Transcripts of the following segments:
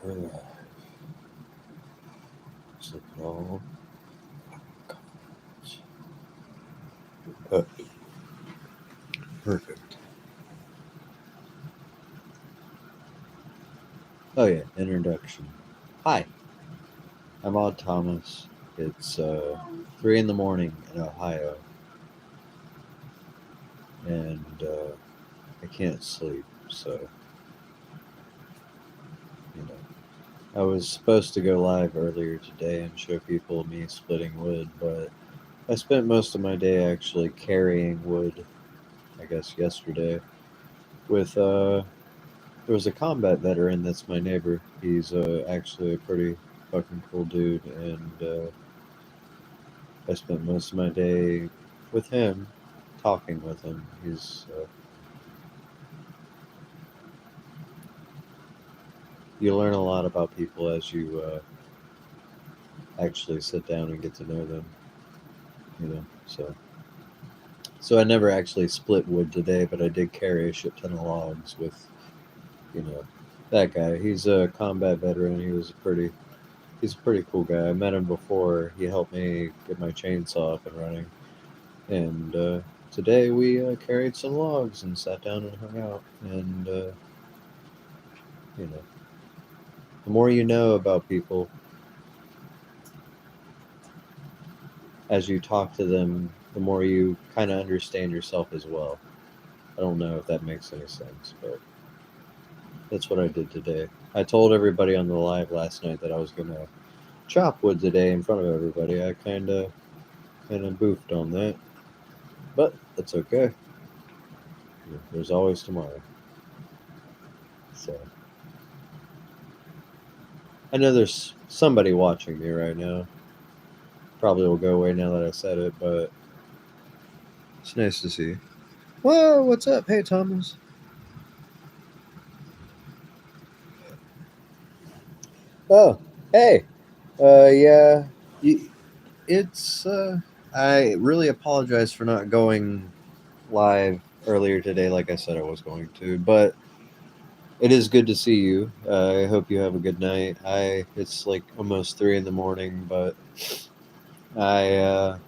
Slip it all. Perfect. Oh yeah, introduction. Hi, I'm Odd Thomas. It's 3 in the morning in Ohio, and I can't sleep. So you know, I was supposed to go live earlier today and show people me splitting wood, but I spent most of my day actually carrying wood. I guess yesterday with there was a combat veteran that's my neighbor. He's actually a pretty fucking cool dude, and I spent most of my day with him, talking with him. You learn a lot about people as you actually sit down and get to know them. So I never actually split wood today, but I did carry a shit ton of logs with you know that guy. He's a combat veteran. He's a pretty cool guy. I met him before. He helped me get my chainsaw up and running. And today we carried some logs and sat down and hung out. And you know, the more you know about people as you talk to them, the more you kind of understand yourself as well. I don't know if that makes any sense, but that's what I did today. I told everybody on the live last night that I was gonna chop wood today in front of everybody. I kind of boofed on that, but that's okay. There's always tomorrow. So I know there's somebody watching me right now. Probably will go away now that I said it, but it's nice to see. Whoa, what's up? Hey, Thomas. Oh, hey. Yeah. It's. I really apologize for not going live earlier today, like I said I was going to, but it is good to see you. I hope you have a good night. It's like almost 3 in the morning, but I uh,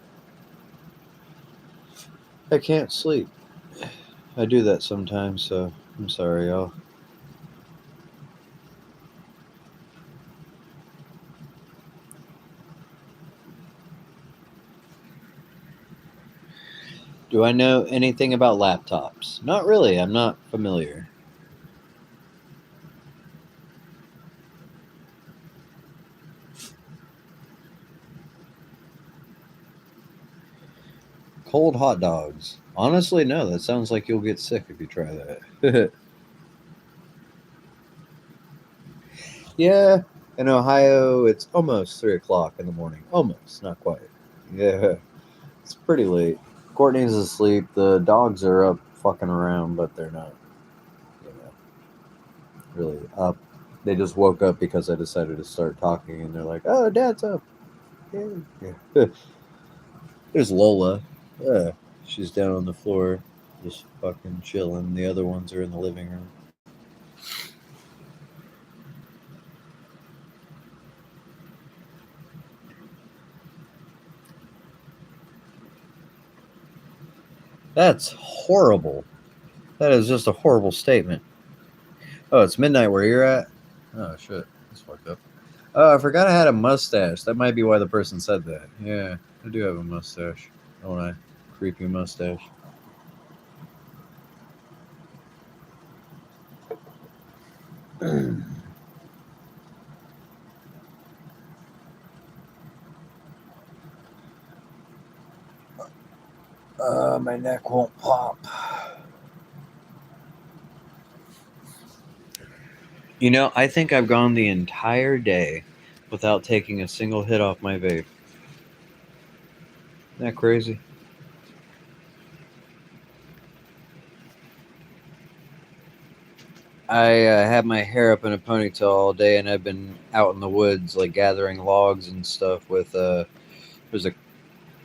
I can't sleep. I do that sometimes, so I'm sorry, y'all. Do I know anything about laptops? Not really. I'm not familiar. Cold hot dogs. Honestly, no. That sounds like you'll get sick if you try that. Yeah, in Ohio, it's almost 3 o'clock in the morning. Almost, not quite. Yeah, it's pretty late. Courtney's asleep. The dogs are up fucking around, but they're not, you know, really up. They just woke up because I decided to start talking, and they're like, "Oh, Dad's up." Yeah, yeah. There's Lola. Yeah, she's down on the floor, just fucking chilling. The other ones are in the living room. That's horrible. That is just a horrible statement. Oh, it's midnight where you're at? Oh, shit. That's fucked up. Oh, I forgot I had a mustache. That might be why the person said that. Yeah, I do have a mustache. Don't I? Creepy mustache. My neck won't pop. I think I've gone the entire day without taking a single hit off my vape. Isn't that crazy? I had my hair up in a ponytail all day, and I've been out in the woods, like gathering logs and stuff. There's a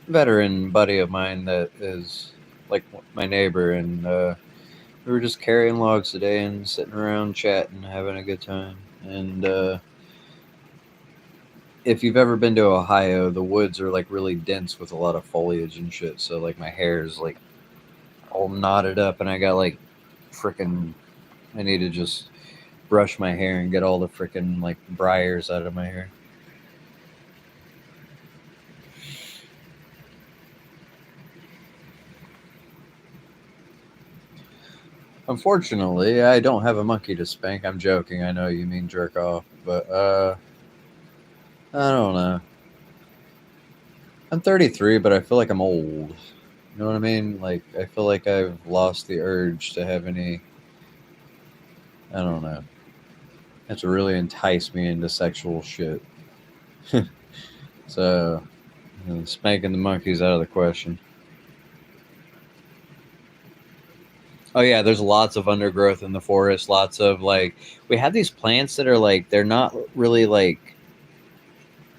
veteran buddy of mine that is like my neighbor, and we were just carrying logs today and sitting around chatting, having a good time. And if you've ever been to Ohio, the woods are like really dense with a lot of foliage and shit. So like my hair is like all knotted up, and I got like freaking. I need to just brush my hair and get all the freaking like briars out of my hair. Unfortunately, I don't have a monkey to spank. I'm joking. I know you mean jerk off, but I don't know. I'm 33, but I feel like I'm old. You know what I mean? Like I feel like I've lost the urge to have any. I don't know. Have to really entice me into sexual shit. So spanking the monkeys out of the question. Oh yeah, there's lots of undergrowth in the forest. Lots of like we have these plants that are like they're not really like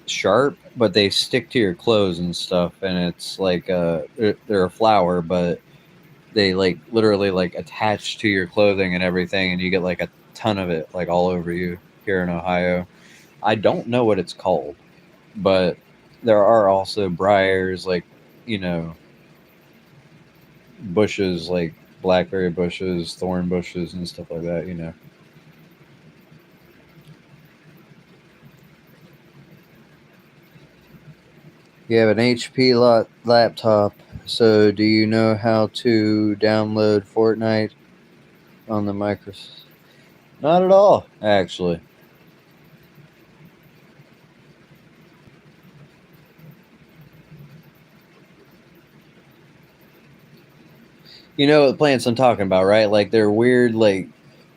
sharp, but they stick to your clothes and stuff. And it's like they're a flower, but they like literally like attach to your clothing and everything, and you get like a ton of it like all over you here in Ohio. I don't know what it's called, but there are also briars, like you know, bushes like blackberry bushes, thorn bushes, and stuff like that. You know. You have an HP laptop, so do you know how to download Fortnite on the Microsoft? Not at all, actually. You know what plants I'm talking about, right? Like they're weird, like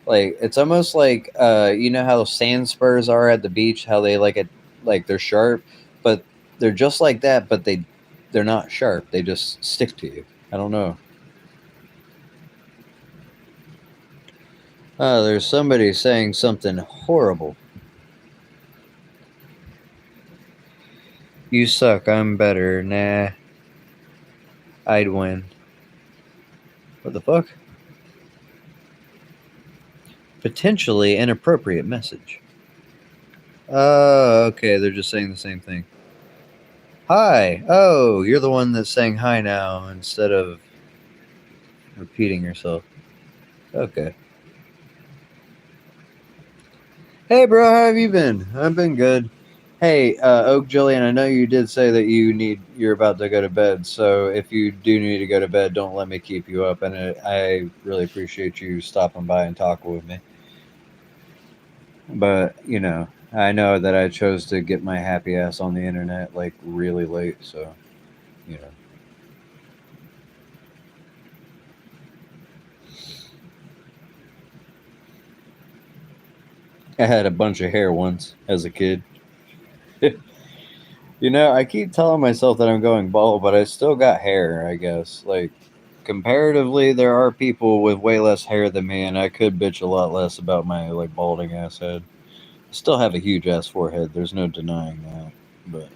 it's almost like you know how sand spurs are at the beach, how they like it, like they're sharp, but they're just like that, but they're not sharp. They just stick to you. I don't know. Oh, there's somebody saying something horrible. You suck. I'm better. Nah, I'd win. What the fuck? Potentially inappropriate message. Oh, okay. They're just saying the same thing. Hi. Oh, you're the one that's saying hi now instead of repeating yourself. Okay. Hey, bro. How have you been? I've been good. Hey, Oak Jillian, I know you did say that you're about to go to bed. So if you do need to go to bed, don't let me keep you up. And I really appreciate you stopping by and talking with me. But I know that I chose to get my happy ass on the internet like really late, so you know. I had a bunch of hair once as a kid. I keep telling myself that I'm going bald, but I still got hair, I guess. Like comparatively, there are people with way less hair than me, and I could bitch a lot less about my like balding ass head. I still have a huge ass forehead. There's no denying that. But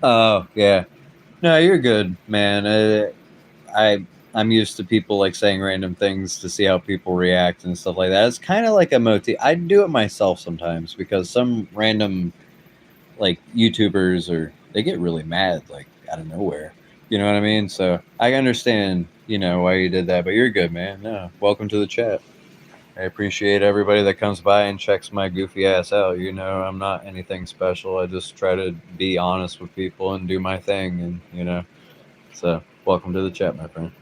oh yeah, no, you're good, man. I'm used to people like saying random things to see how people react and stuff like that. It's kind of like a motif. I do it myself sometimes because some random like YouTubers or they get really mad like out of nowhere. You know what I mean? So I understand, why you did that, but you're good, man. No, welcome to the chat. I appreciate everybody that comes by and checks my goofy ass out. I'm not anything special. I just try to be honest with people and do my thing, and so welcome to the chat, my friend.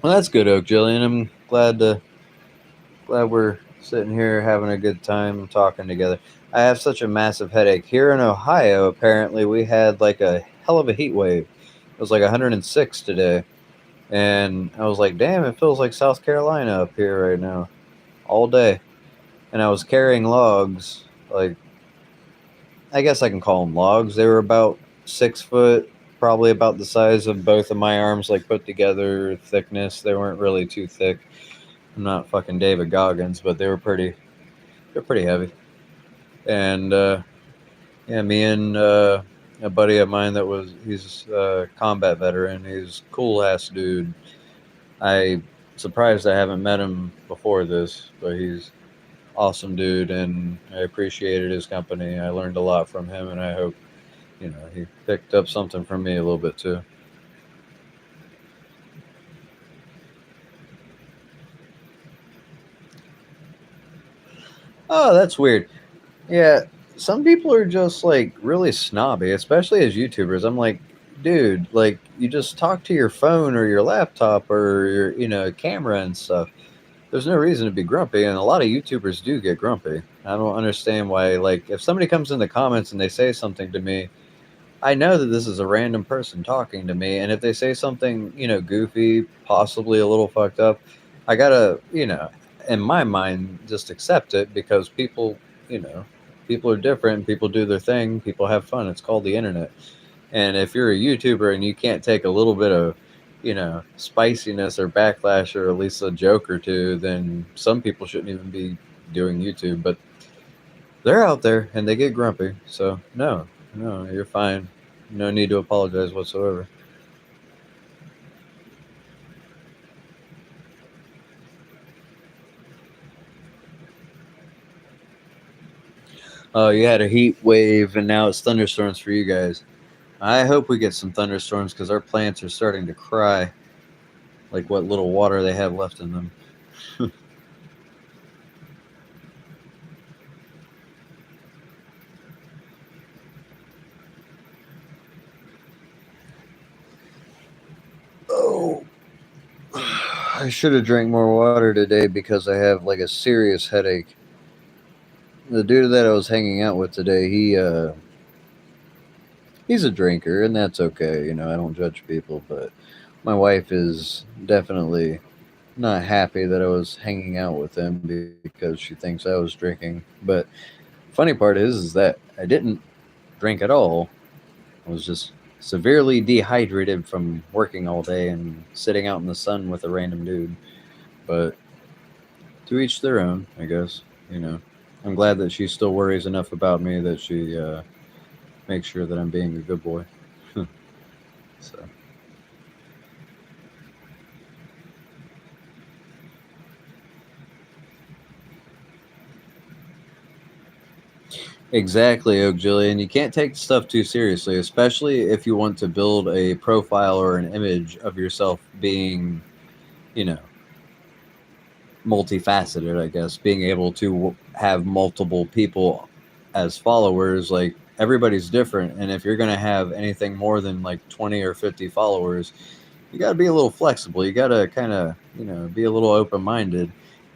Well, that's good, Oak Jillian. I'm glad we're sitting here having a good time talking together. I have such a massive headache here in Ohio. Apparently, we had like a hell of a heat wave. It was like 106 today, and I was like, "Damn, it feels like South Carolina up here right now, all day." And I was carrying logs, like I guess I can call them logs. They were about 6 foot, probably about the size of both of my arms, like put together thickness. They weren't really too thick. I'm not fucking David Goggins, but they were pretty. They're pretty heavy. And yeah, me and a buddy of mine he's a combat veteran. He's a cool ass dude. I surprised I haven't met him before this, but he's awesome dude, and I appreciated his company. I learned a lot from him, and I hope he picked up something from me a little bit too. Oh, that's weird. Yeah, some people are just like really snobby, especially as YouTubers. I'm like, dude, like you just talk to your phone or your laptop or your camera and stuff. There's no reason to be grumpy, and a lot of YouTubers do get grumpy. I don't understand why. Like, if somebody comes in the comments and they say something to me, I know that this is a random person talking to me, and if they say something, goofy, possibly a little fucked up, I gotta, in my mind, just accept it because you know, people are different. People do their thing. People have fun. It's called the internet. And if you're a YouTuber and you can't take a little bit of, spiciness or backlash or at least a joke or two, then some people shouldn't even be doing YouTube. But they're out there and they get grumpy. So no, no, you're fine. No need to apologize whatsoever. Oh, you had a heat wave and now it's thunderstorms for you guys. I hope we get some thunderstorms because our plants are starting to cry, like what little water they have left in them. Oh, I should have drank more water today because I have like a serious headache. The dude that I was hanging out with today, he's a drinker, and that's okay. I don't judge people, but my wife is definitely not happy that I was hanging out with him because she thinks I was drinking. But funny part is that I didn't drink at all. I was just severely dehydrated from working all day and sitting out in the sun with a random dude. But to each their own, I guess. I'm glad that she still worries enough about me that she makes sure that I'm being a good boy. So exactly, Oak Jillian. You can't take stuff too seriously, especially if you want to build a profile or an image of yourself being, you know, multifaceted, I guess, being able to have multiple people as followers. Like, everybody's different. And if you're going to have anything more than like 20 or 50 followers, you got to be a little flexible. You got to kind of, be a little open minded.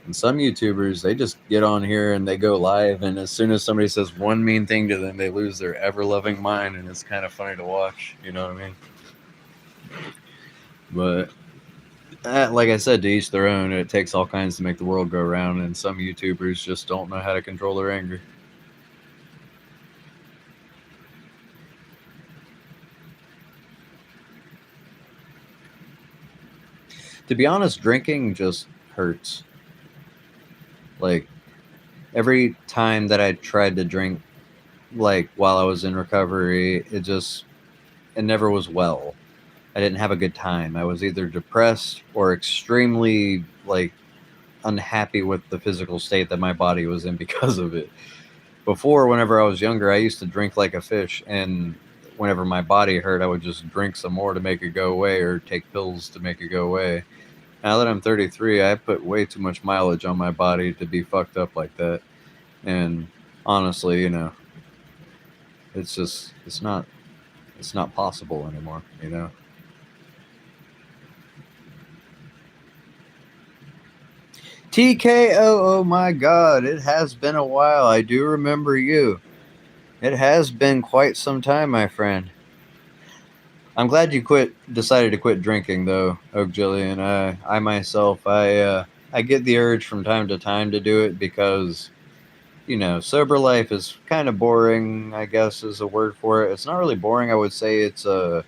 And some YouTubers, they just get on here and they go live. And as soon as somebody says one mean thing to them, they lose their ever loving mind. And it's kind of funny to watch. You know what I mean? But like I said, to each their own. It takes all kinds to make the world go round, and some YouTubers just don't know how to control their anger. To be honest, drinking just hurts. Like, every time that I tried to drink, like while I was in recovery, it never was well. I didn't have a good time. I was either depressed or extremely like unhappy with the physical state that my body was in because of it. Before, whenever I was younger, I used to drink like a fish, and whenever my body hurt, I would just drink some more to make it go away or take pills to make it go away. Now that I'm 33, I put way too much mileage on my body to be fucked up like that. And honestly, it's just it's not possible anymore. TKO, oh my god, it has been a while. I do remember you. It has been quite some time, my friend. I'm glad you decided to quit drinking, though, Oak Jillian. I myself, I get the urge from time to time to do it because, sober life is kind of boring, I guess is a word for it. It's not really boring. I would say it's got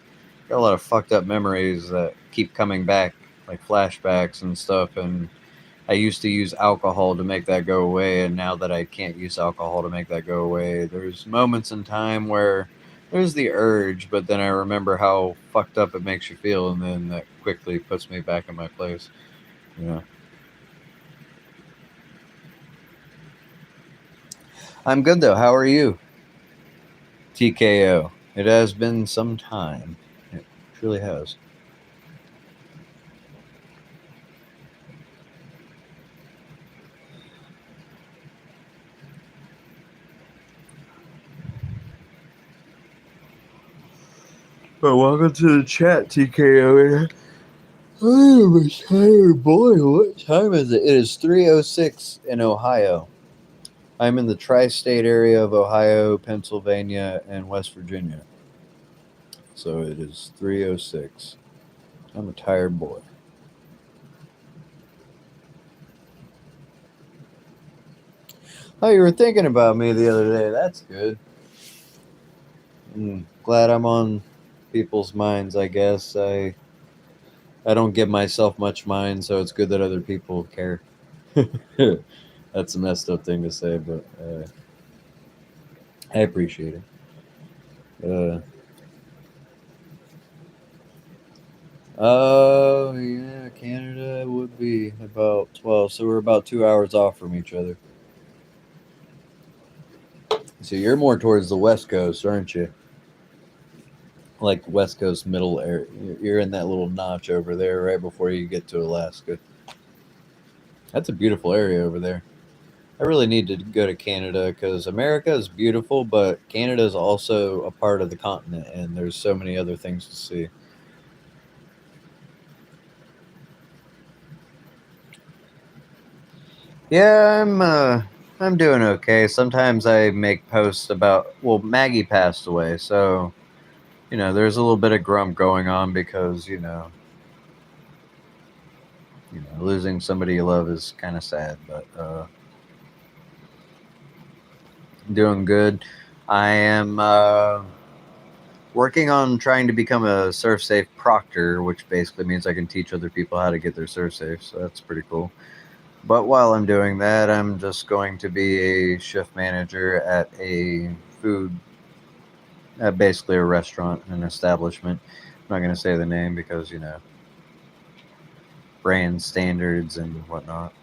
a lot of fucked up memories that keep coming back, like flashbacks and stuff. And I used to use alcohol to make that go away, and now that I can't use alcohol to make that go away, there's moments in time where there's the urge, but then I remember how fucked up it makes you feel, and then that quickly puts me back in my place. You know, I'm good though. How are you? TKO. It has been some time. It truly has. Well, welcome to the chat, TKO. Oh, I'm tired, boy. What time is it? It is 3:06 in Ohio. I'm in the tri-state area of Ohio, Pennsylvania, and West Virginia. So it is 3:06. I'm a tired boy. Oh, you were thinking about me the other day. That's good. Glad I'm on people's minds, I guess. I don't give myself much mind, so it's good that other people care. That's a messed up thing to say, but I appreciate it. Oh, yeah, Canada would be about 12, so we're about 2 hours off from each other. So you're more towards the West Coast, aren't you? Like West Coast middle area. You're in that little notch over there right before you get to Alaska. That's a beautiful area over there. I really need to go to Canada because America is beautiful, but Canada is also a part of the continent, and there's so many other things to see. Yeah, I'm doing okay. Sometimes I make posts about Maggie passed away, so there's a little bit of grump going on because losing somebody you love is kind of sad, but doing good. I am working on trying to become a surf safe proctor, which basically means I can teach other people how to get their surf safe. So that's pretty cool. But while I'm doing that, I'm just going to be a shift manager at a food, basically a restaurant, an establishment. I'm not going to say the name because brand standards and whatnot.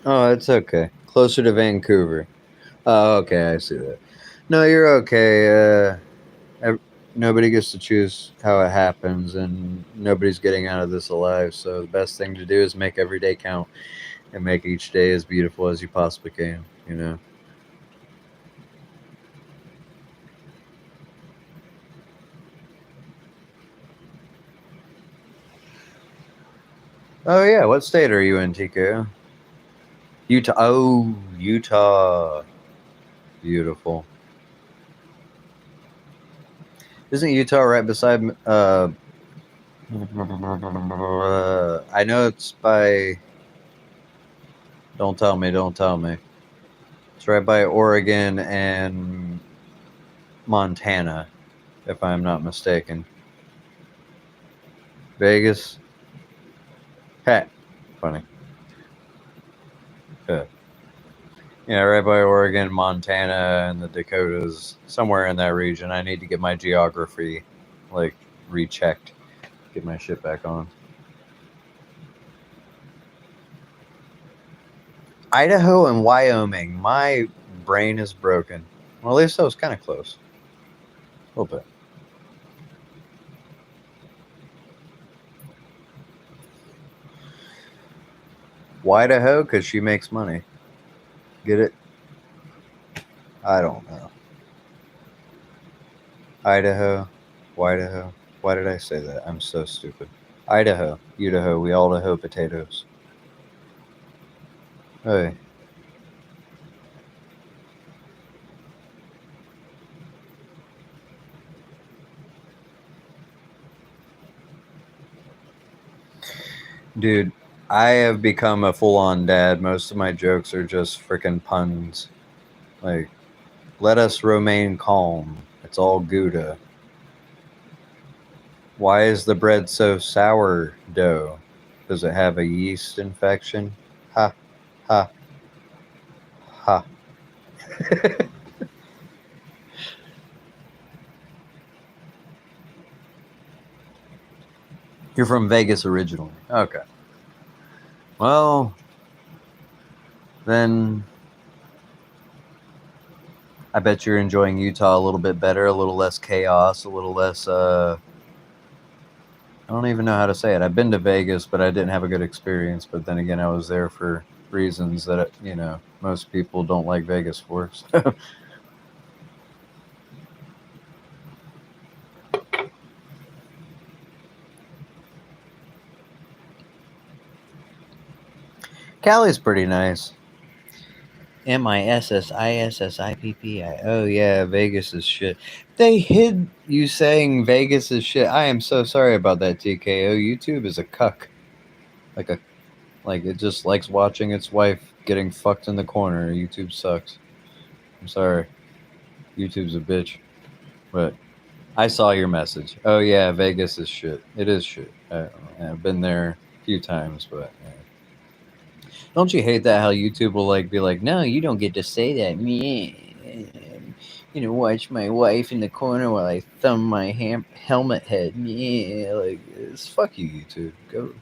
Oh, it's okay. Closer to Vancouver. Oh, okay, I see that. No, you're okay. Nobody gets to choose how it happens, and nobody's getting out of this alive. So the best thing to do is make every day count and make each day as beautiful as you possibly can. Oh yeah, what state are you in, TK? Utah. Oh, Utah. Beautiful. Isn't Utah right beside? I know it's by. Don't tell me. Don't tell me. It's right by Oregon and Montana, if I'm not mistaken. Vegas. Hey, funny. Yeah. Yeah, right by Oregon, Montana, and the Dakotas, somewhere in that region. I need to get my geography, like, rechecked, get my shit back on. Idaho and Wyoming. My brain is broken. Well, at least I was kind of close. A little bit. Idaho, because she makes money. Get it? I don't know. Idaho, Idaho. Why did I say that? I'm so stupid. Idaho, Idaho. We all Idaho potatoes. Hey, dude, I have become a full-on dad. Most of my jokes are just freaking puns. Like, let us remain calm. It's all Gouda. Why is the bread so sourdough? Does it have a yeast infection? Ha, ha, ha. You're from Vegas originally. Okay. Well, then I bet you're enjoying Utah a little bit better, a little less chaos, a little less. I don't even know how to say it. I've been to Vegas, but I didn't have a good experience. But then again, I was there for reasons that most people don't like Vegas for. So. Cali's pretty nice. MISSISSIPPI. Oh yeah, Vegas is shit. They hid you saying Vegas is shit. I am so sorry about that, TKO. YouTube is a cuck. Like it just likes watching its wife getting fucked in the corner. YouTube sucks. I'm sorry. YouTube's a bitch. But I saw your message. Oh yeah, Vegas is shit. It is shit. I've been there a few times, but don't you hate that how YouTube will like be like, no, you don't get to say that. Me, watch my wife in the corner while I thumb my helmet head. Yeah, like it's fuck you, YouTube. Go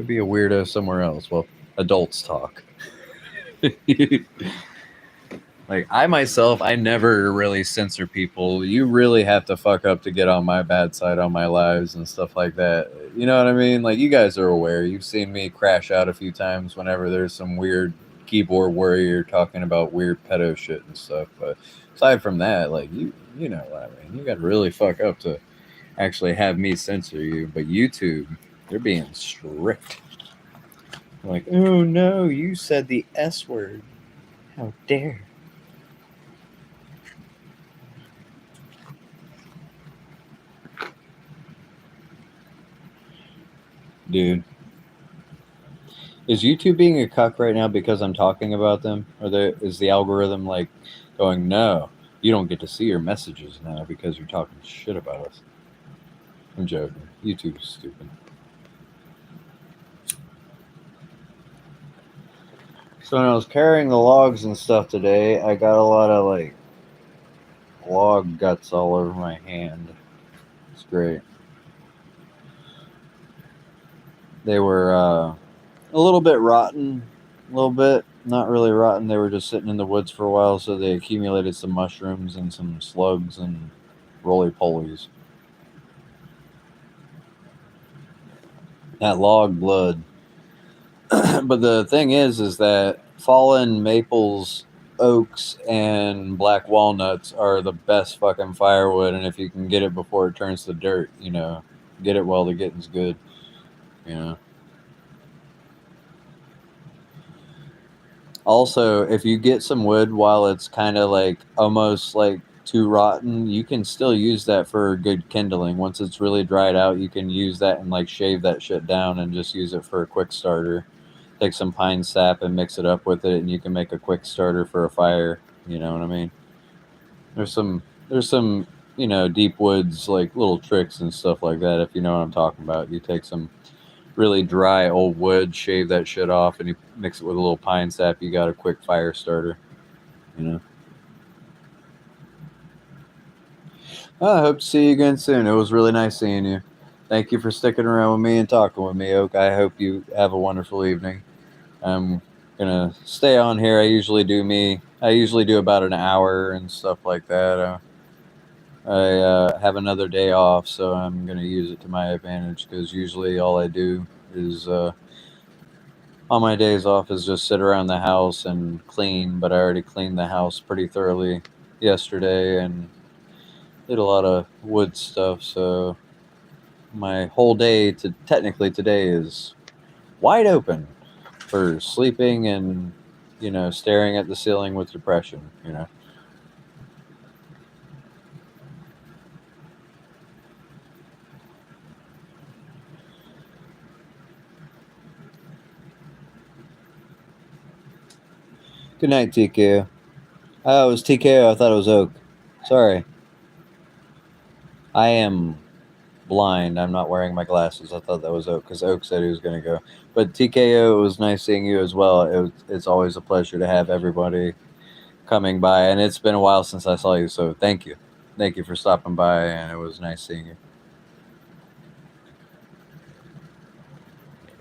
be a weirdo somewhere else. Well, adults talk. Like I myself, I never really censor people. You really have to fuck up to get on my bad side on my lives and stuff like that. You know what I mean? Like you guys are aware. You've seen me crash out a few times whenever there's some weird keyboard warrior talking about weird pedo shit and stuff. But aside from that, like you know what I mean. You got to really fuck up to actually have me censor you. But YouTube, they're being strict. Like, oh no, you said the S word. How dare. Dude. Is YouTube being a cuck right now because I'm talking about them? Or is the algorithm like going, no, you don't get to see your messages now because you're talking shit about us? I'm joking. YouTube's stupid. So when I was carrying the logs and stuff today, I got a lot of like log guts all over my hand. It's great. They were a little bit rotten, a little bit. Not really rotten. They were just sitting in the woods for a while, so they accumulated some mushrooms and some slugs and roly-polies. That log blood. But the thing is that fallen maples, oaks, and black walnuts are the best fucking firewood. And if you can get it before it turns to dirt, get it while the getting's good, you know. Also, if you get some wood while it's kind of like almost like too rotten, you can still use that for good kindling. Once it's really dried out, you can use that and like shave that shit down and just use it for a quick starter. Take some pine sap and mix it up with it, and you can make a quick starter for a fire. You know what I mean? There's some deep woods like little tricks and stuff like that. If you know what I'm talking about, you take some really dry old wood, shave that shit off, and you mix it with a little pine sap. You got a quick fire starter. You know. Well, I hope to see you again soon. It was really nice seeing you. Thank you for sticking around with me and talking with me, Oak. I hope you have a wonderful evening. I'm gonna stay on here. I usually do about an hour and stuff like that. I have another day off, so I'm gonna use it to my advantage because usually all I do is on my days off is just sit around the house and clean. But I already cleaned the house pretty thoroughly yesterday and did a lot of wood stuff. So my whole day to technically today is wide open for sleeping and staring at the ceiling with depression. Good night, TK. Oh, it was TKO. I thought it was Oak. Sorry. I am blind. I'm not wearing my glasses. I thought that was Oak because Oak said he was going to go. But TKO, it was nice seeing you as well. It's always a pleasure to have everybody coming by, and it's been a while since I saw you, so thank you. Thank you for stopping by, and it was nice seeing you.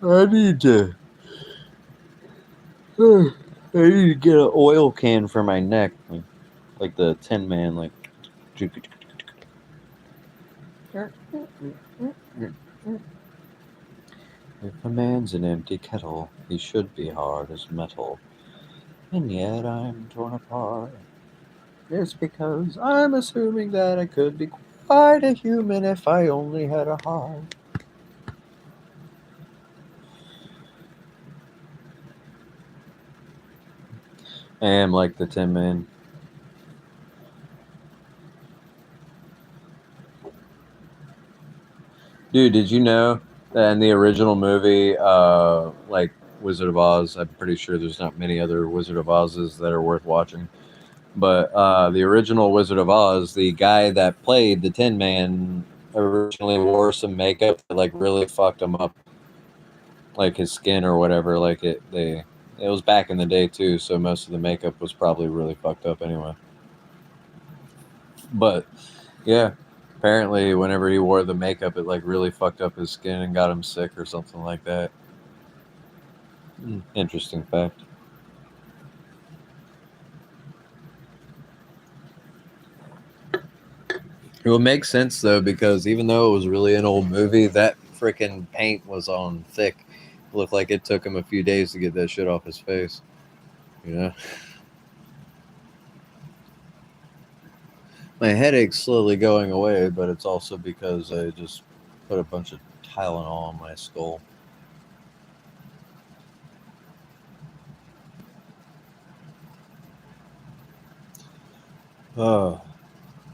I need to. I need to get an oil can for my neck, like the Tin Man, like. If a man's an empty kettle, he should be hard as metal. And yet I'm torn apart. It's because I'm assuming that I could be quite a human if I only had a heart. I am like the Tin Man. Dude, did you know that in the original movie, like Wizard of Oz, I'm pretty sure there's not many other Wizard of Oz's that are worth watching. But the original Wizard of Oz, the guy that played the Tin Man originally wore some makeup that like really fucked him up, like his skin or whatever. Like it was back in the day too, so most of the makeup was probably really fucked up anyway. But yeah, apparently whenever he wore the makeup, it like really fucked up his skin and got him sick or something like that. Interesting fact. It would make sense though, because even though it was really an old movie, that freaking paint was on thick. It looked like it took him a few days to get that shit off his face. You know? My headache's slowly going away, but it's also because I just put a bunch of Tylenol on my skull. Oh,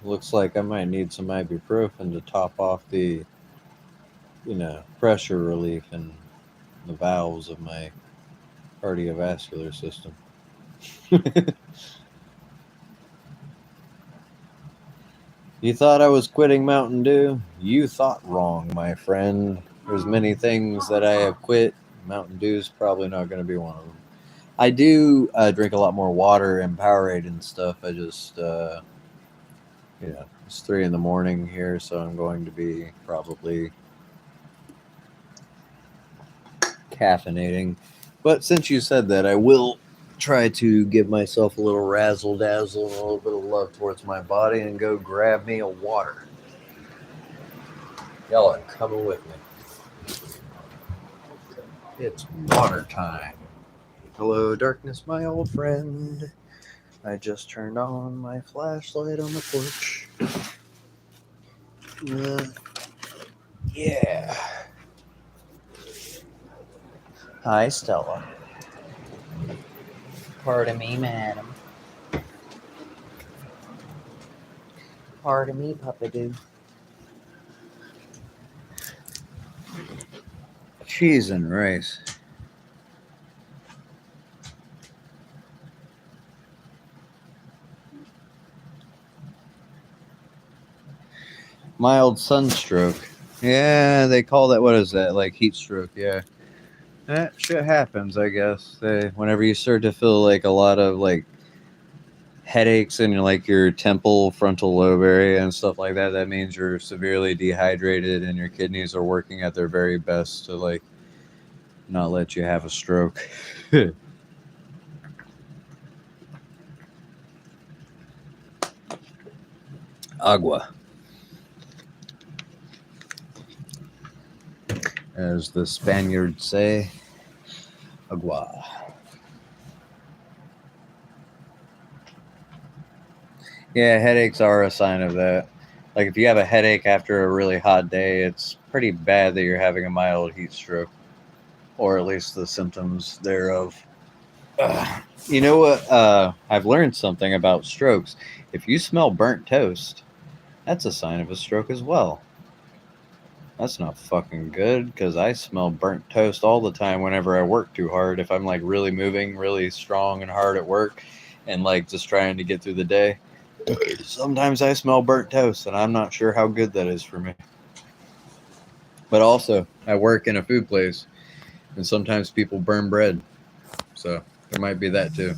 looks like I might need some ibuprofen to top off the, pressure relief in the valves of my cardiovascular system. You thought I was quitting Mountain Dew? You thought wrong, my friend. There's many things that I have quit. Mountain Dew's probably not going to be one of them. I do drink a lot more water and Powerade and stuff. I just, it's 3 in the morning here, so I'm going to be probably caffeinating. But since you said that, I will try to give myself a little razzle dazzle and a little bit of love towards my body and go grab me a water. Y'all are coming with me. It's water time. Hello, darkness, my old friend. I just turned on my flashlight on the porch. Yeah. Hi, Stella. Pardon me, madam. Pardon me, Papa-Doo. Cheese and rice. Mild sunstroke. Yeah, they call that, what is that? Like heat stroke, yeah. That shit happens, I guess. Whenever you start to feel like a lot of like headaches in like your temple frontal lobe area and stuff like that, that means you're severely dehydrated and your kidneys are working at their very best to like not let you have a stroke. Agua, as the Spaniards say. Agua. Yeah, headaches are a sign of that. Like if you have a headache after a really hot day, it's pretty bad that you're having a mild heat stroke, or at least the symptoms thereof. You know what? I've learned something about strokes. If you smell burnt toast, that's a sign of a stroke as well. That's not fucking good because I smell burnt toast all the time whenever I work too hard. If I'm like really moving really strong and hard at work and like just trying to get through the day, sometimes I smell burnt toast, and I'm not sure how good that is for me. But also, I work in a food place, and sometimes people burn bread, so there might be that too.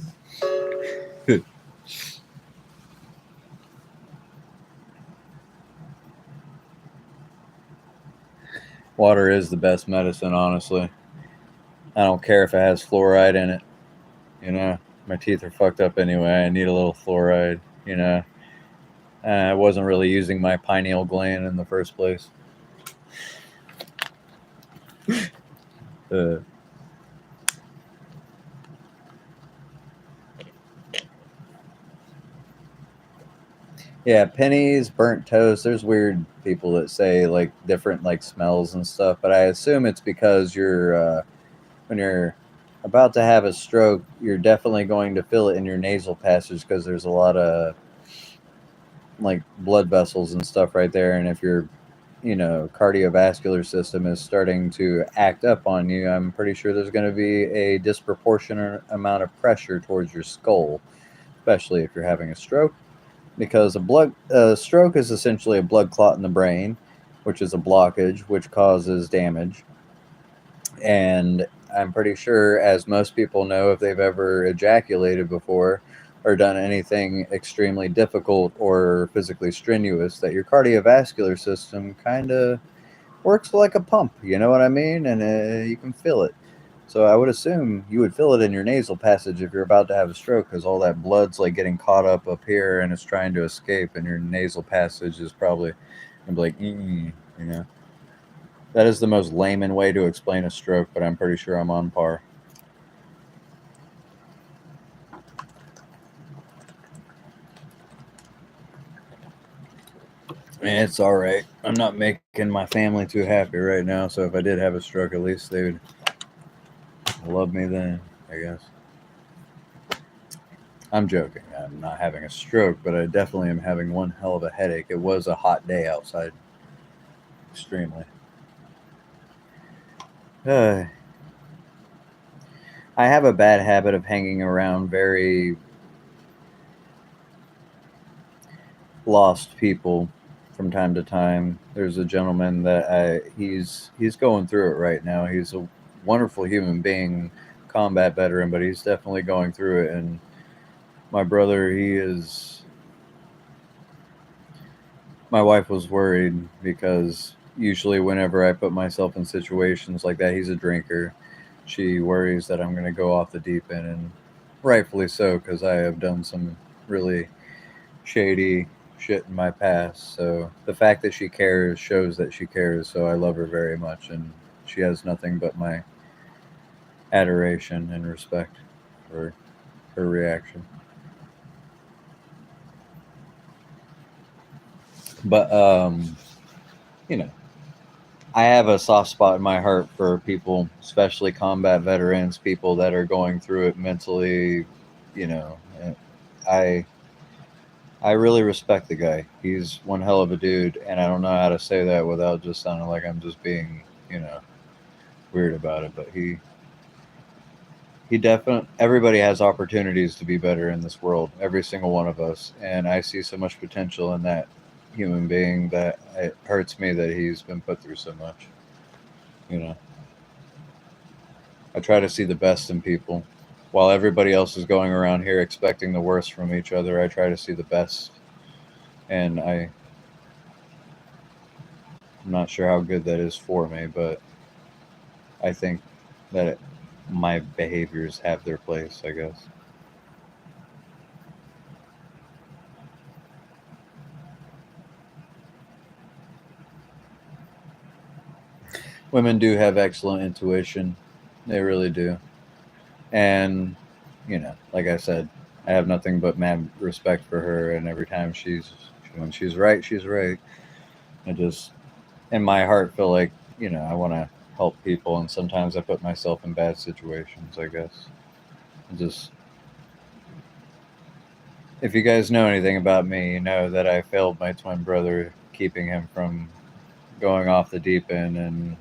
Water is the best medicine, honestly. I don't care if it has fluoride in it. You know, my teeth are fucked up anyway. I need a little fluoride. You know, I wasn't really using my pineal gland in the first place. Uh, yeah, pennies, burnt toast. There's weird people that say like different like smells and stuff, but I assume it's because when you're about to have a stroke, you're definitely going to feel it in your nasal passage because there's a lot of like blood vessels and stuff right there, and if your cardiovascular system is starting to act up on you, I'm pretty sure there's going to be a disproportionate amount of pressure towards your skull, especially if you're having a stroke, because a stroke is essentially a blood clot in the brain, which is a blockage which causes damage. And I'm pretty sure, as most people know, if they've ever ejaculated before or done anything extremely difficult or physically strenuous, that your cardiovascular system kind of works like a pump. You know what I mean? And you can feel it. So I would assume you would feel it in your nasal passage if you're about to have a stroke, because all that blood's like getting caught up here and it's trying to escape, and your nasal passage is probably gonna be like, you know. That is the most layman way to explain a stroke, but I'm pretty sure I'm on par. I mean, it's all right. I'm not making my family too happy right now, so if I did have a stroke, at least they would love me then, I guess. I'm joking. I'm not having a stroke, but I definitely am having one hell of a headache. It was a hot day outside. Extremely. Uh, I have a bad habit of hanging around very lost people from time to time. There's a gentleman that he's going through it right now. He's a wonderful human being, combat veteran, but he's definitely going through it. And my brother, my wife was worried because usually whenever I put myself in situations like that, he's a drinker. She worries that I'm going to go off the deep end, and rightfully so, because I have done some really shady shit in my past. So the fact that she cares shows that she cares. So I love her very much, and she has nothing but my adoration and respect for her reaction. But you know, I have a soft spot in my heart for people, especially combat veterans, people that are going through it mentally. You know, I I really respect the guy. He's one hell of a dude, and I don't know how to say that without just sounding like I'm just being, weird about it. But he definitely, everybody has opportunities to be better in this world, every single one of us, and I see so much potential in that human being that it hurts me that he's been put through so much. You know, I try to see the best in people. While everybody else is going around here expecting the worst from each other, I try to see the best. And I'm not sure how good that is for me, but I think that my behaviors have their place, I guess. Women do have excellent intuition. They really do. And, like I said, I have nothing but mad respect for her. And every time when she's right, she's right. I just, in my heart, feel like, I want to help people. And sometimes I put myself in bad situations, I guess. Just, if you guys know anything about me, you know that I failed my twin brother, keeping him from going off the deep end. And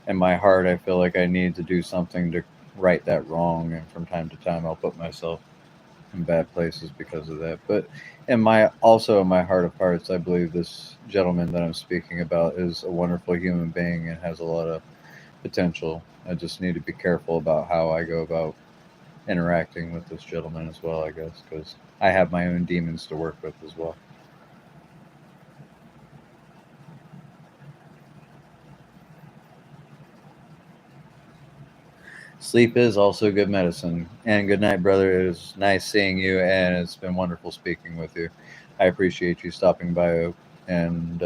in my heart, I feel like I need to do something to right that wrong. And from time to time, I'll put myself in bad places because of that. But in my heart of hearts, I believe this gentleman that I'm speaking about is a wonderful human being and has a lot of potential. I just need to be careful about how I go about interacting with this gentleman as well, I guess, because I have my own demons to work with as well. Sleep is also good medicine. And good night, brother. It was nice seeing you, and it's been wonderful speaking with you. I appreciate you stopping by, Oak, and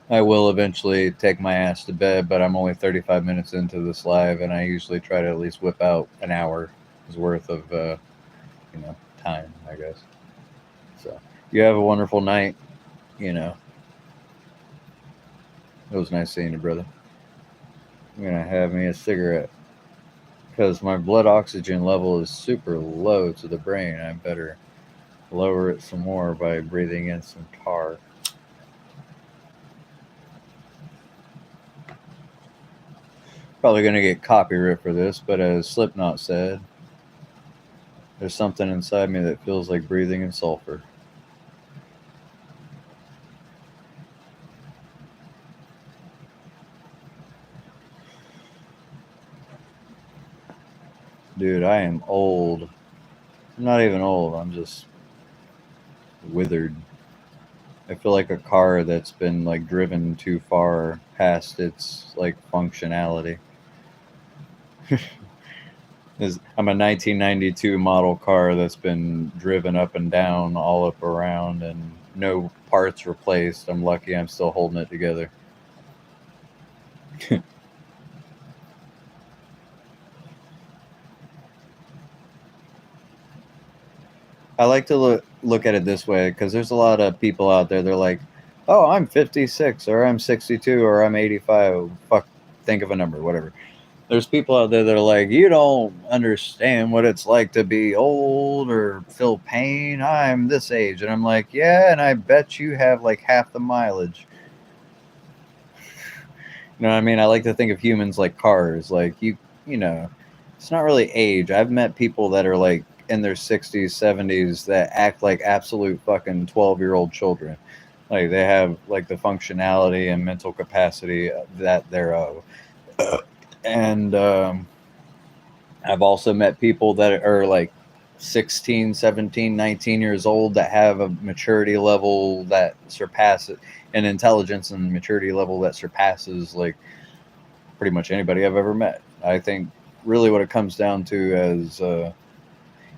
I will eventually take my ass to bed, but I'm only 35 minutes into this live, and I usually try to at least whip out an hour's worth of, time, I guess. So you have a wonderful night. You know, it was nice seeing you, brother. I'm gonna have me a cigarette because my blood oxygen level is super low to the brain. I better lower it some more by breathing in some tar. Probably gonna get copyright for this, but as Slipknot said, there's something inside me that feels like breathing in sulfur. Dude, I am old. I'm not even old. I'm just withered. I feel like a car that's been like driven too far past its like functionality. I'm a 1992 model car that's been driven up and down, all up around, and no parts replaced. I'm lucky I'm still holding it together. I like to look at it this way because there's a lot of people out there. They're like, "Oh, I'm 56, or I'm 62, or I'm 85." Fuck, think of a number, whatever. There's people out there that are like, "You don't understand what it's like to be old or feel pain. I'm this age," and I'm like, "Yeah," and I bet you have like half the mileage. You know what I mean? I like to think of humans like cars. Like you know, it's not really age. I've met people that are like in their 60s, 70s that act like absolute fucking 12-year-old children. Like they have like the functionality and mental capacity that they're of. And I've also met people that are like 16, 17, 19 years old that have a maturity level that surpasses an intelligence and maturity level that surpasses like pretty much anybody I've ever met. I think really what it comes down to as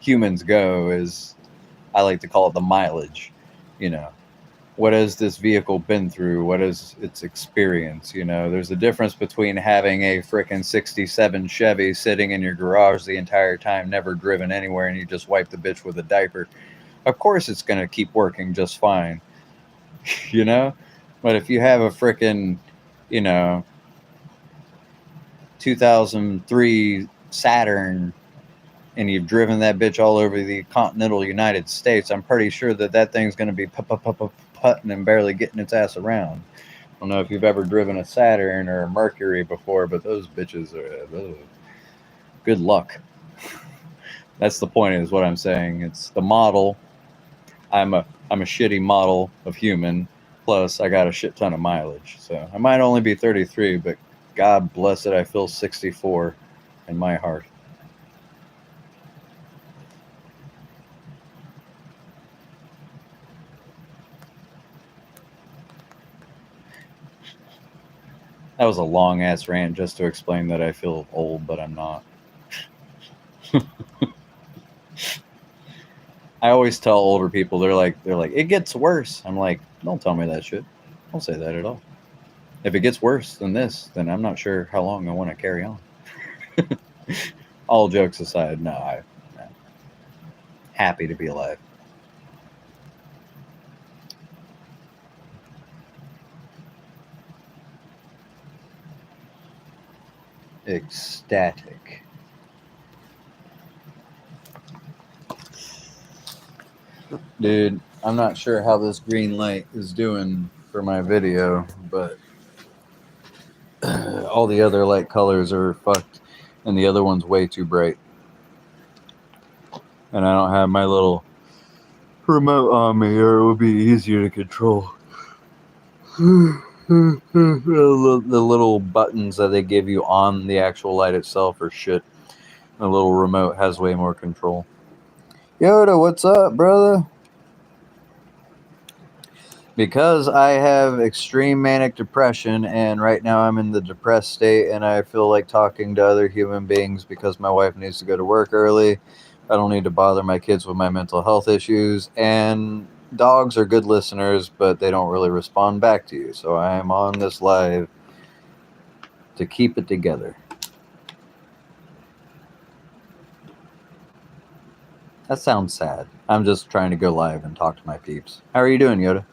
humans go is I like to call it the mileage. You know, what has this vehicle been through? What is its experience? You know, there's a difference between having a frickin' 67 Chevy sitting in your garage the entire time, never driven anywhere, and you just wipe the bitch with a diaper. Of course, it's going to keep working just fine, you know? But if you have a frickin', you know, 2003 Saturn and you've driven that bitch all over the continental United States, I'm pretty sure that that thing's going to be putting and barely getting its ass around. I don't know if you've ever driven a Saturn or a Mercury before, but those bitches are good luck. That's the point, is what I'm saying. It's the model. I'm a shitty model of human. Plus, I got a shit ton of mileage, so I might only be 33, but God bless it, I feel 64 in my heart. That was a long ass rant just to explain that I feel old, but I'm not. I always tell older people, they're like it gets worse. I'm like, don't tell me that shit. Don't say that at all. If it gets worse than this, then I'm not sure how long I want to carry on. All jokes aside, no, I'm happy to be alive. Ecstatic. Dude, I'm not sure how this green light is doing for my video, but all the other light colors are fucked, and the other one's way too bright. and I don't have my little remote on me, or it would be easier to control. The little buttons that they give you on the actual light itself are shit. The little remote has way more control. Yoda, what's up, brother? Because I have extreme manic depression, and right now I'm in the depressed state, and I feel like talking to other human beings because my wife needs to go to work early. I don't need to bother my kids with my mental health issues, and dogs are good listeners, but they don't really respond back to you. So I am on this live to keep it together. That sounds sad. I'm just trying to go live and talk to my peeps. How are you doing, Yoda?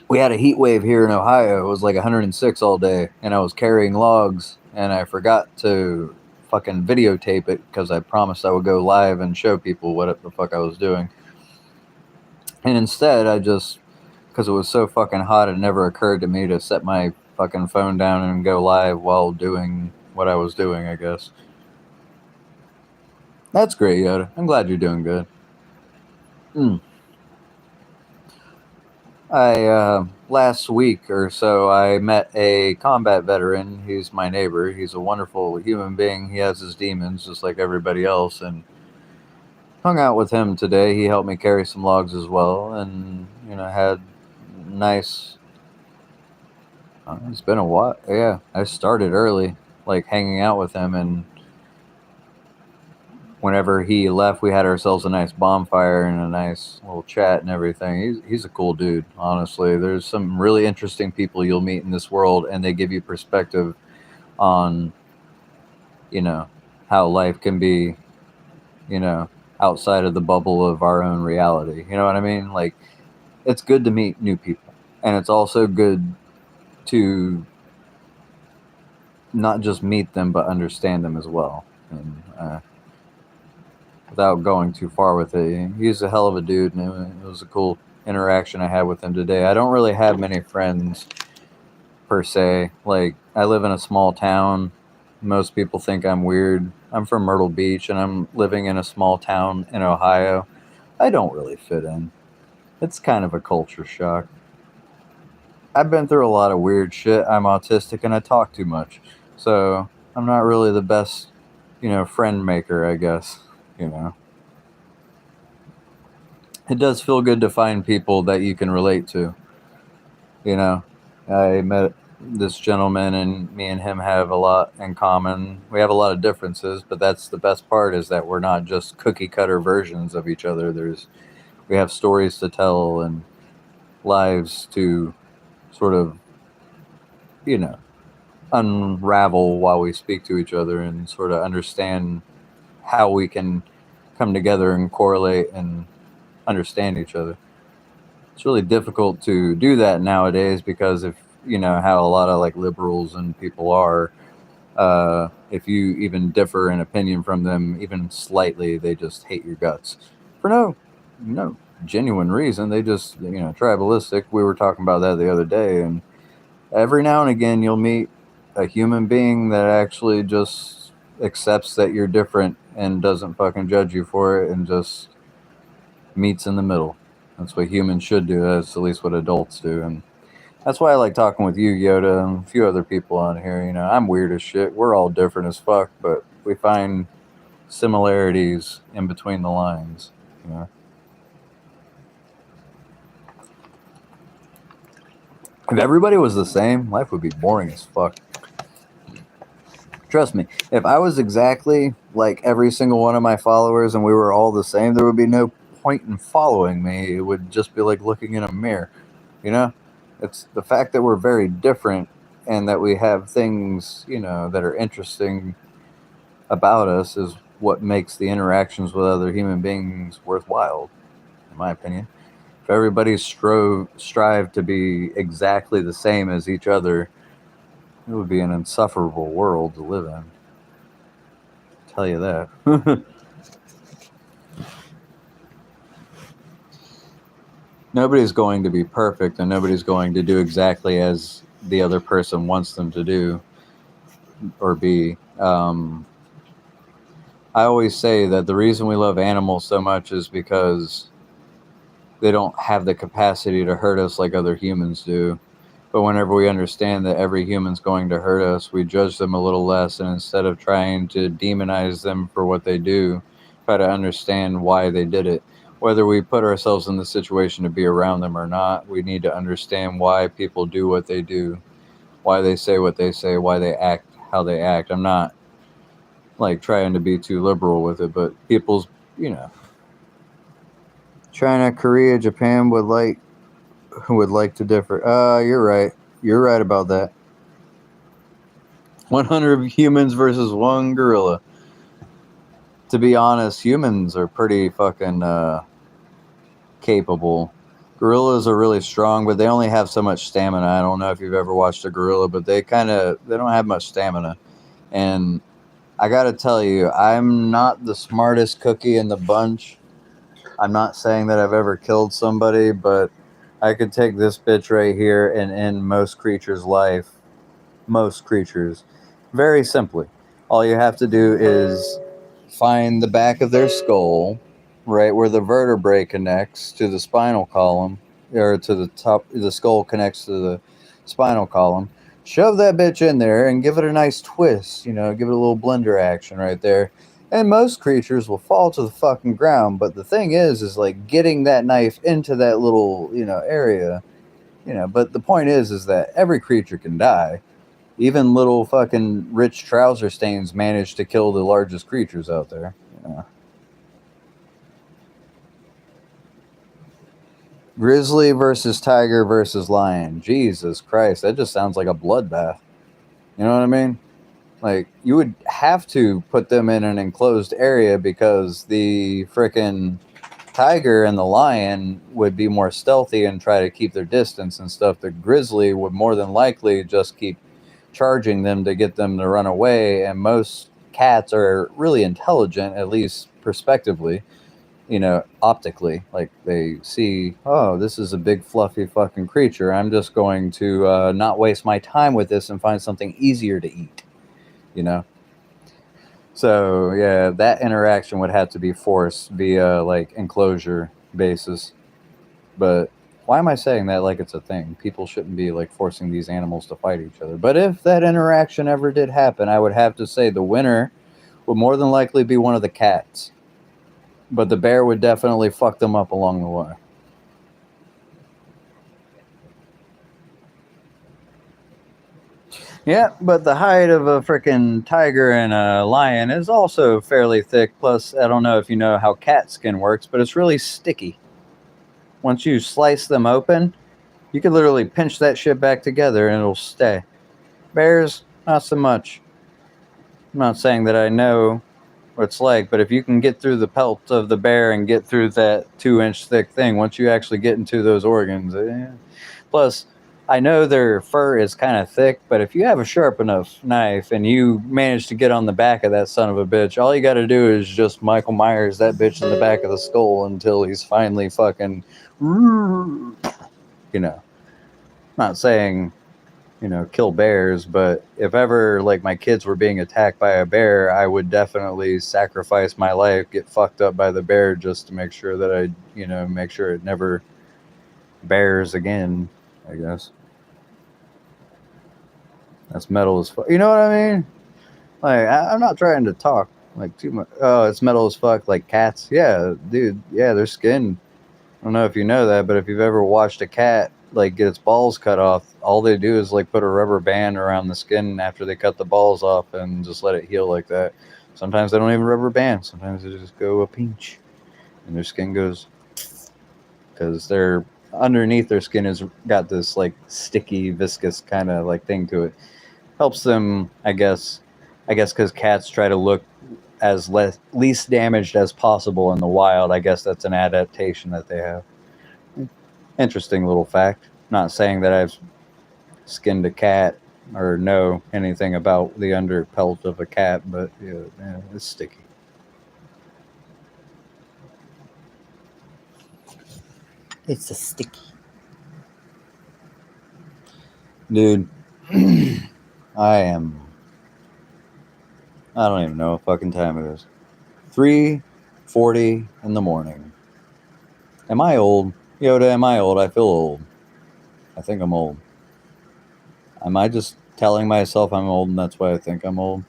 We had a heat wave here in Ohio. It was like 106 all day, and I was carrying logs, and I forgot to fucking videotape it because I promised I would go live and show people what the fuck I was doing. And instead, I just, because it was so fucking hot, it never occurred to me to set my fucking phone down and go live while doing what I was doing, I guess. That's great, Yoda. I'm glad you're doing good. Last week or so, I met a combat veteran. He's my neighbor. He's a wonderful human being. He has his demons just like everybody else, and hung out with him today. He helped me carry some logs as well, and had nice. It's been a while. Yeah, I started early, like hanging out with him, and whenever he left, we had ourselves a nice bonfire and a nice little chat and everything. He's a cool dude, honestly. There's some really interesting people you'll meet in this world, and they give you perspective on, how life can be, outside of the bubble of our own reality. You know what I mean? Like, it's good to meet new people, and it's also good to not just meet them, but understand them as well. And, without going too far with it, he's a hell of a dude, and it was a cool interaction I had with him today. I don't really have many friends per se. Like, I live in a small town. Most people think I'm weird. I'm from Myrtle Beach, and I'm living in a small town in Ohio. I don't really fit in. It's kind of a culture shock. I've been through a lot of weird shit. I'm autistic and I talk too much. So I'm not really the best, friend maker, I guess. It does feel good to find people that you can relate to. I met this gentleman, and me and him have a lot in common. We have a lot of differences, but that's the best part, is that we're not just cookie cutter versions of each other. We have stories to tell and lives to sort of, unravel while we speak to each other and sort of understand how we can come together and correlate and understand each other. It's really difficult to do that nowadays because if how a lot of like liberals and people are, if you even differ in opinion from them even slightly, they just hate your guts for no genuine reason. They just tribalistic. We were talking about that the other day, and every now and again you'll meet a human being that actually just accepts that you're different and doesn't fucking judge you for it and just meets in the middle. That's what humans should do. That's at least what adults do. And that's why I like talking with you, Yoda, and a few other people on here. I'm weird as shit. We're all different as fuck, but we find similarities in between the lines. If everybody was the same, life would be boring as fuck. Trust me, if I was exactly like every single one of my followers and we were all the same, there would be no point in following me. It would just be like looking in a mirror. It's the fact that we're very different and that we have things, that are interesting about us is what makes the interactions with other human beings worthwhile, in my opinion. If everybody strive to be exactly the same as each other, it would be an insufferable world to live in. I'll tell you that. Nobody's going to be perfect, and nobody's going to do exactly as the other person wants them to do or be. I always say that the reason we love animals so much is because they don't have the capacity to hurt us like other humans do. But whenever we understand that every human's going to hurt us, we judge them a little less, and instead of trying to demonize them for what they do, try to understand why they did it. Whether we put ourselves in the situation to be around them or not, we need to understand why people do what they do, why they say what they say, why they act how they act. I'm not like trying to be too liberal with it, but people's, you know, China, Korea, Japan would like to differ. You're right. You're right about that. 100 humans versus one gorilla. To be honest, humans are pretty fucking capable. Gorillas are really strong, but they only have so much stamina. I don't know if you've ever watched a gorilla, but they don't have much stamina. And I got to tell you, I'm not the smartest cookie in the bunch. I'm not saying that I've ever killed somebody, but I could take this bitch right here and end most creatures' life. Most creatures. Very simply. All you have to do is find the back of their skull, right where the vertebrae connects to the spinal column, or to the top, the skull connects to the spinal column. Shove that bitch in there and give it a nice twist, give it a little blender action right there. And most creatures will fall to the fucking ground. But the thing is like getting that knife into that little, area, but the point is that every creature can die. Even little fucking rich trouser stains manage to kill the largest creatures out there. Grizzly versus tiger versus lion. Jesus Christ, that just sounds like a bloodbath. You know what I mean? Like, you would have to put them in an enclosed area because the frickin' tiger and the lion would be more stealthy and try to keep their distance and stuff. The grizzly would more than likely just keep charging them to get them to run away. And most cats are really intelligent, at least prospectively, optically. Like, they see, oh, this is a big fluffy fucking creature. I'm just going to not waste my time with this and find something easier to eat, you know? So yeah, that interaction would have to be forced via like enclosure basis. But why am I saying that like it's a thing? People shouldn't be like forcing these animals to fight each other. But if that interaction ever did happen, I would have to say the winner would more than likely be one of the cats. But the bear would definitely fuck them up along the way. Yeah, but the hide of a freaking tiger and a lion is also fairly thick. Plus, I don't know if you know how cat skin works, but it's really sticky. Once you slice them open, you can literally pinch that shit back together and it'll stay. Bears, not so much. I'm not saying that I know what it's like, but if you can get through the pelt of the bear and get through that 2 inch thick thing, once you actually get into those organs, plus, I know their fur is kind of thick, but if you have a sharp enough knife and you manage to get on the back of that son of a bitch, all you got to do is just Michael Myers that bitch in the back of the skull until he's finally fucking, you know. Not saying, kill bears, but if ever like my kids were being attacked by a bear, I would definitely sacrifice my life, get fucked up by the bear just to make sure that make sure it never bears again, I guess. That's metal as fuck. You know what I mean? Like, I'm not trying to talk like too much. Oh, it's metal as fuck, like cats. Yeah, dude. Yeah, their skin. I don't know if you know that, but if you've ever watched a cat like get its balls cut off, all they do is like put a rubber band around the skin after they cut the balls off and just let it heal like that. Sometimes they don't even rubber band. Sometimes they just go a pinch, and their skin goes, because they're underneath their skin has got this like sticky, viscous kind of like thing to it. Helps them, I guess. I guess because cats try to look as least damaged as possible in the wild. I guess that's an adaptation that they have. Interesting little fact. Not saying that I've skinned a cat or know anything about the under pelt of a cat, but yeah, it's sticky. It's a sticky. Dude, I am. I don't even know what fucking time it is. 3:40 in the morning. Am I old? Yoda, am I old? I feel old. I think I'm old. Am I just telling myself I'm old and that's why I think I'm old?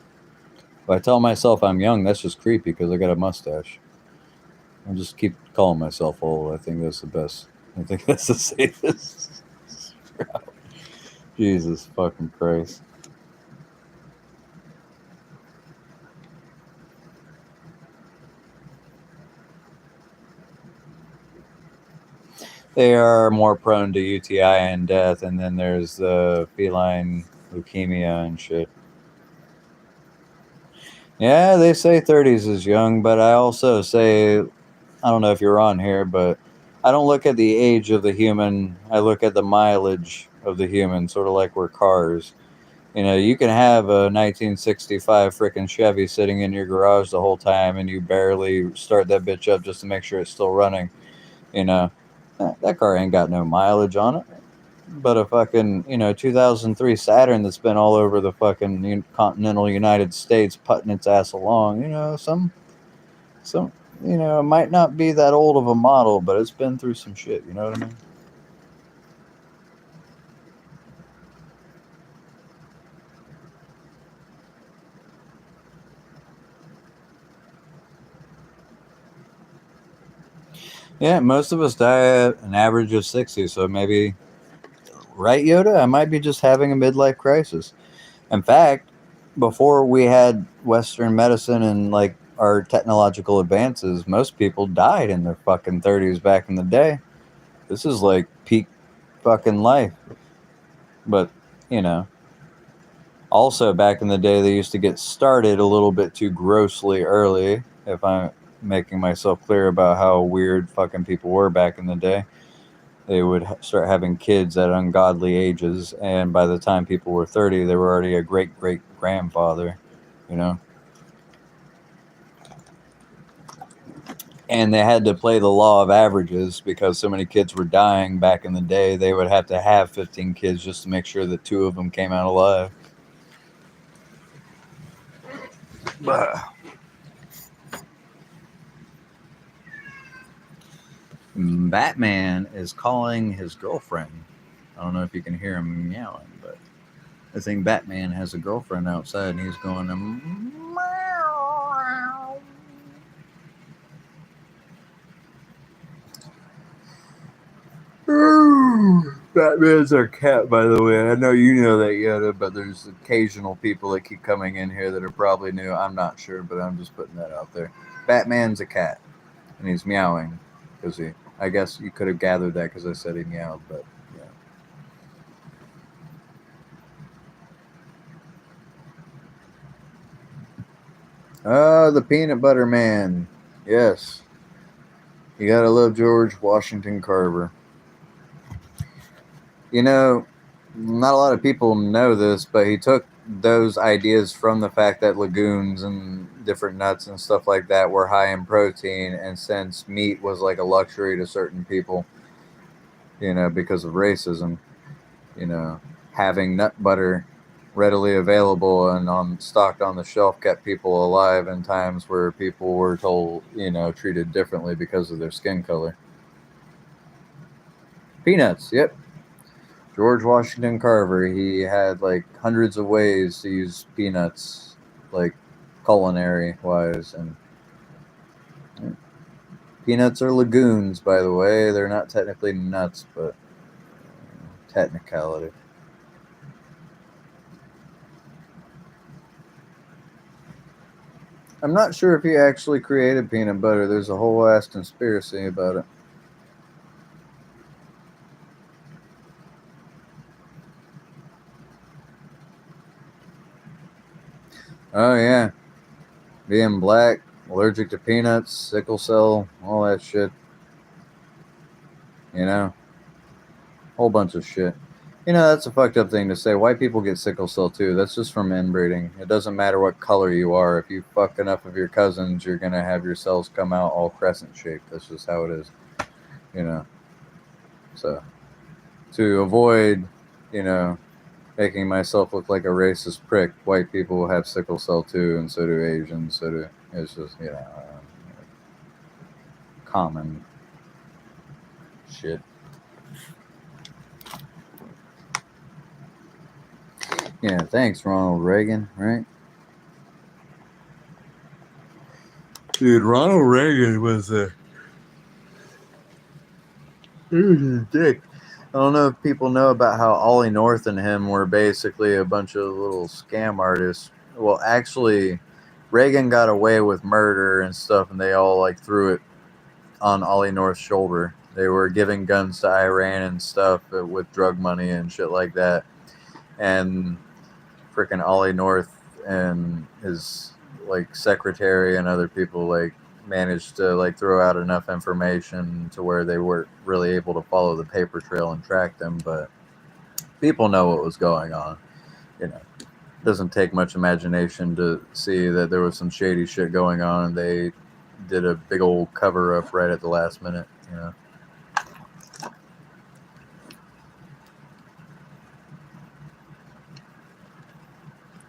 If I tell myself I'm young, that's just creepy because I got a mustache. I'll just keep calling myself old. I think that's the best. I think that's the safest. Jesus fucking Christ. They are more prone to UTI and death, and then there's the feline leukemia and shit. Yeah, they say 30s is young, but I also say, I don't know if you're on here, but I don't look at the age of the human. I look at the mileage of the human, sort of like we're cars. You can have a 1965 freaking Chevy sitting in your garage the whole time, and you barely start that bitch up just to make sure it's still running. You know, that car ain't got no mileage on it. But a fucking 2003 Saturn that's been all over the fucking continental United States putting its ass along. Some it might not be that old of a model, but it's been through some shit. You know what I mean? Yeah, most of us die at an average of 60, so maybe, right, Yoda? I might be just having a midlife crisis. In fact, before we had Western medicine and like our technological advances, most people died in their fucking 30s back in the day. This is like peak fucking life. But, you know, also back in the day, they used to get started a little bit too grossly early, if I'm making myself clear about how weird fucking people were back in the day. They would start having kids at ungodly ages, and by the time people were 30, they were already a great great grandfather, you know? And they had to play the law of averages because so many kids were dying back in the day. They would have to have 15 kids just to make sure that two of them came out alive. Batman is calling his girlfriend. I don't know if you can hear him meowing, but I think Batman has a girlfriend outside and he's going to meow. Batman's our cat, by the way. I know you know that, Yoda, but there's occasional people that keep coming in here that are probably new. I'm not sure, but I'm just putting that out there. Batman's a cat, and he's meowing because he. I guess you could have gathered that because I said he meowed, but yeah. The peanut butter man. Yes, you gotta love George Washington Carver. Not a lot of people know this, but he took those ideas from the fact that legumes and different nuts and stuff like that were high in protein, and since meat was like a luxury to certain people, because of racism, you know, having nut butter readily available and on stocked on the shelf kept people alive in times where people were told, treated differently because of their skin color. Peanuts, yep. George Washington Carver, he had like hundreds of ways to use peanuts, like culinary wise. And peanuts are legumes, by the way. They're not technically nuts, but technicality. I'm not sure if he actually created peanut butter. There's a whole ass conspiracy about it. Oh, yeah. Being black, allergic to peanuts, sickle cell, all that shit. You know? Whole bunch of shit. That's a fucked up thing to say. White people get sickle cell too. That's just from inbreeding. It doesn't matter what color you are. If you fuck enough of your cousins, you're gonna have your cells come out all crescent shaped. That's just how it is. You know. So to avoid, you know, making myself look like a racist prick, white people have sickle cell too, and so do Asians. So do It's just, common shit. Yeah, thanks, Ronald Reagan, right? Dude, Ronald Reagan was a dick. I don't know if people know about how Ollie North and him were basically a bunch of little scam artists. Well, actually, Reagan got away with murder and stuff, and they all like threw it on Ollie North's shoulder. They were giving guns to Iran and stuff with drug money and shit like that. And freaking Ollie North and his like secretary and other people like managed to like throw out enough information to where they weren't really able to follow the paper trail and track them, but people know what was going on. You know, it doesn't take much imagination to see that there was some shady shit going on, and they did a big old cover up right at the last minute. You know.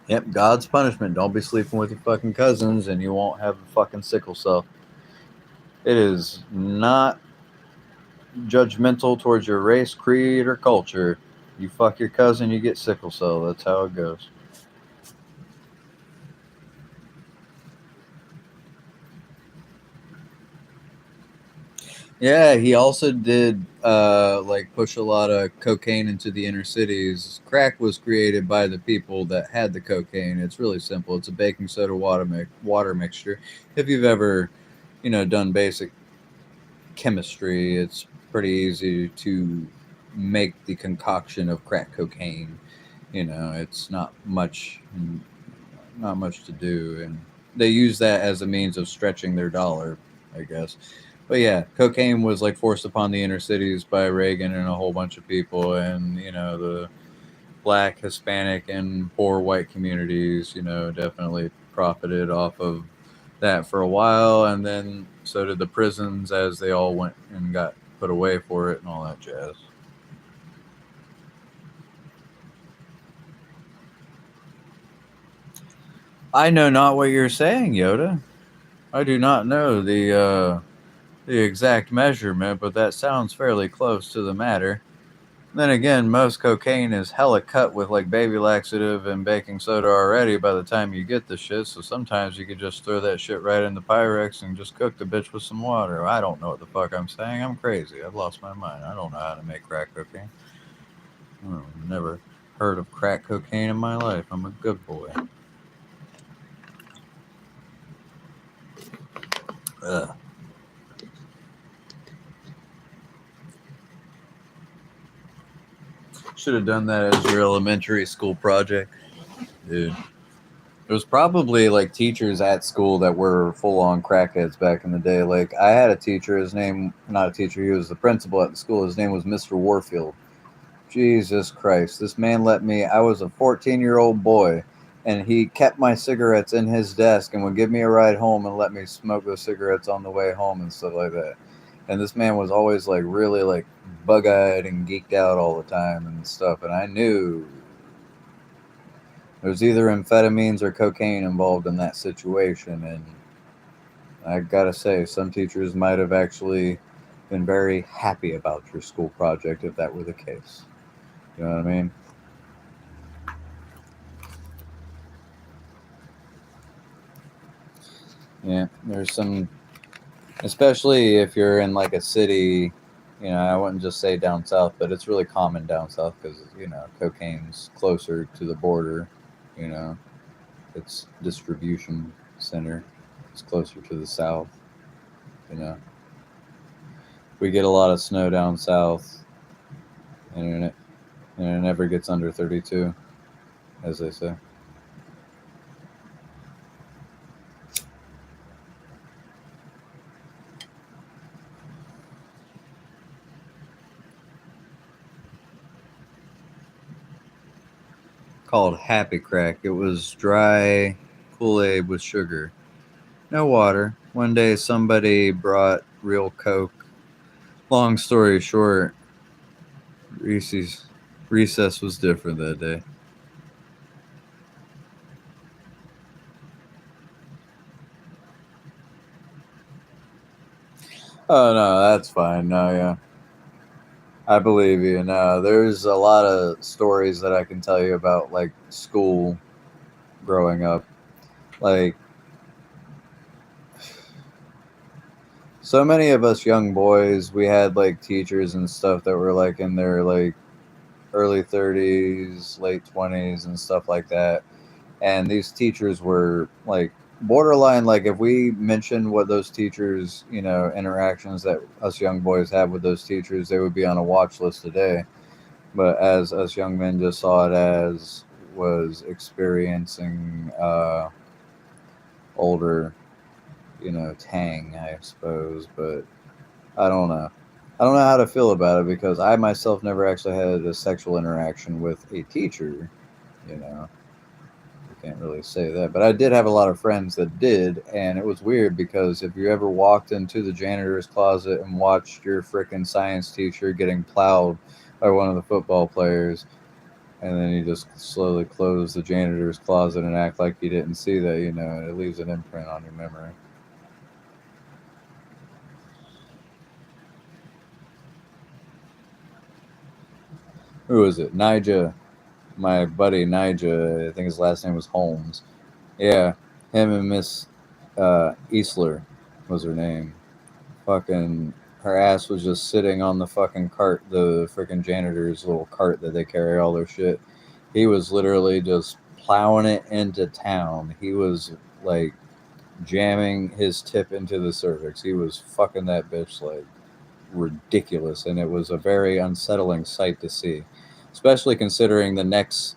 Yep, God's punishment. Don't be sleeping with your fucking cousins, and you won't have a fucking sickle cell. It is not judgmental towards your race, creed, or culture. You fuck your cousin, you get sickle cell. That's how it goes. Yeah, he also did like push a lot of cocaine into the inner cities. Crack was created by the people that had the cocaine. It's really simple. It's a baking soda water mixture. If you've ever, done basic chemistry, it's pretty easy to make the concoction of crack cocaine. It's not much to do, and they use that as a means of stretching their dollar, I guess. But yeah, cocaine was like forced upon the inner cities by Reagan and a whole bunch of people, and the black, Hispanic, and poor white communities, definitely profited off of that for a while, and then so did the prisons as they all went and got put away for it and all that jazz. I know not what you're saying, Yoda. I do not know the exact measurement, but that sounds fairly close to the matter. Then again, most cocaine is hella cut with like baby laxative and baking soda already by the time you get the shit, so sometimes you could just throw that shit right in the Pyrex and just cook the bitch with some water. I don't know what the fuck I'm saying. I'm crazy. I've lost my mind. I don't know how to make crack cocaine. I've never heard of crack cocaine in my life. I'm a good boy. Ugh. Should have done that as your elementary school project, dude. There was probably like teachers at school that were full on crackheads back in the day. Like I had a teacher, his name not a teacher, he was the principal at the school. His name was Mr. Warfield. Jesus Christ. This man let me I was a 14-year-old boy, and he kept my cigarettes in his desk and would give me a ride home and let me smoke those cigarettes on the way home and stuff like that. And this man was always like really like bug-eyed and geeked out all the time and stuff, and I knew there's either amphetamines or cocaine involved in that situation, and I gotta say, some teachers might have actually been very happy about your school project if that were the case. You know what I mean? Yeah, there's some, especially if you're in like a city. I wouldn't just say down south, but it's really common down south because cocaine's closer to the border. You know, its distribution center is closer to the south. You know, we get a lot of snow down south, and it never gets under 32, as they say. Called Happy Crack. It was dry Kool-Aid with sugar, no water. One day somebody brought real Coke. Long story short, Reese's recess was different that day. Oh no, that's fine. No, yeah, I believe you. No, there's a lot of stories that I can tell you about, like school growing up. Like so many of us young boys, we had like teachers and stuff that were like in their like early 30s, late 20s, and stuff like that. And these teachers were like borderline, like if we mentioned what those teachers, interactions that us young boys had with those teachers, they would be on a watch list today. But as us young men just saw it as was experiencing older, tang, I suppose. But I don't know. I don't know how to feel about it because I myself never actually had a sexual interaction with a teacher. You know, you can't really say that. But I did have a lot of friends that did, and it was weird because if you ever walked into the janitor's closet and watched your freaking science teacher getting plowed by one of the football players, and then you just slowly close the janitor's closet and act like you didn't see that, it leaves an imprint on your memory. Who was it? Nigel, my buddy Nigel. I think his last name was Holmes. Yeah, him and Miss Eastler was her name. Fucking, her ass was just sitting on the fucking cart, the freaking janitor's little cart that they carry all their shit. He was literally just plowing it into town. He was like jamming his tip into the cervix. He was fucking that bitch like ridiculous, and it was a very unsettling sight to see, especially considering the next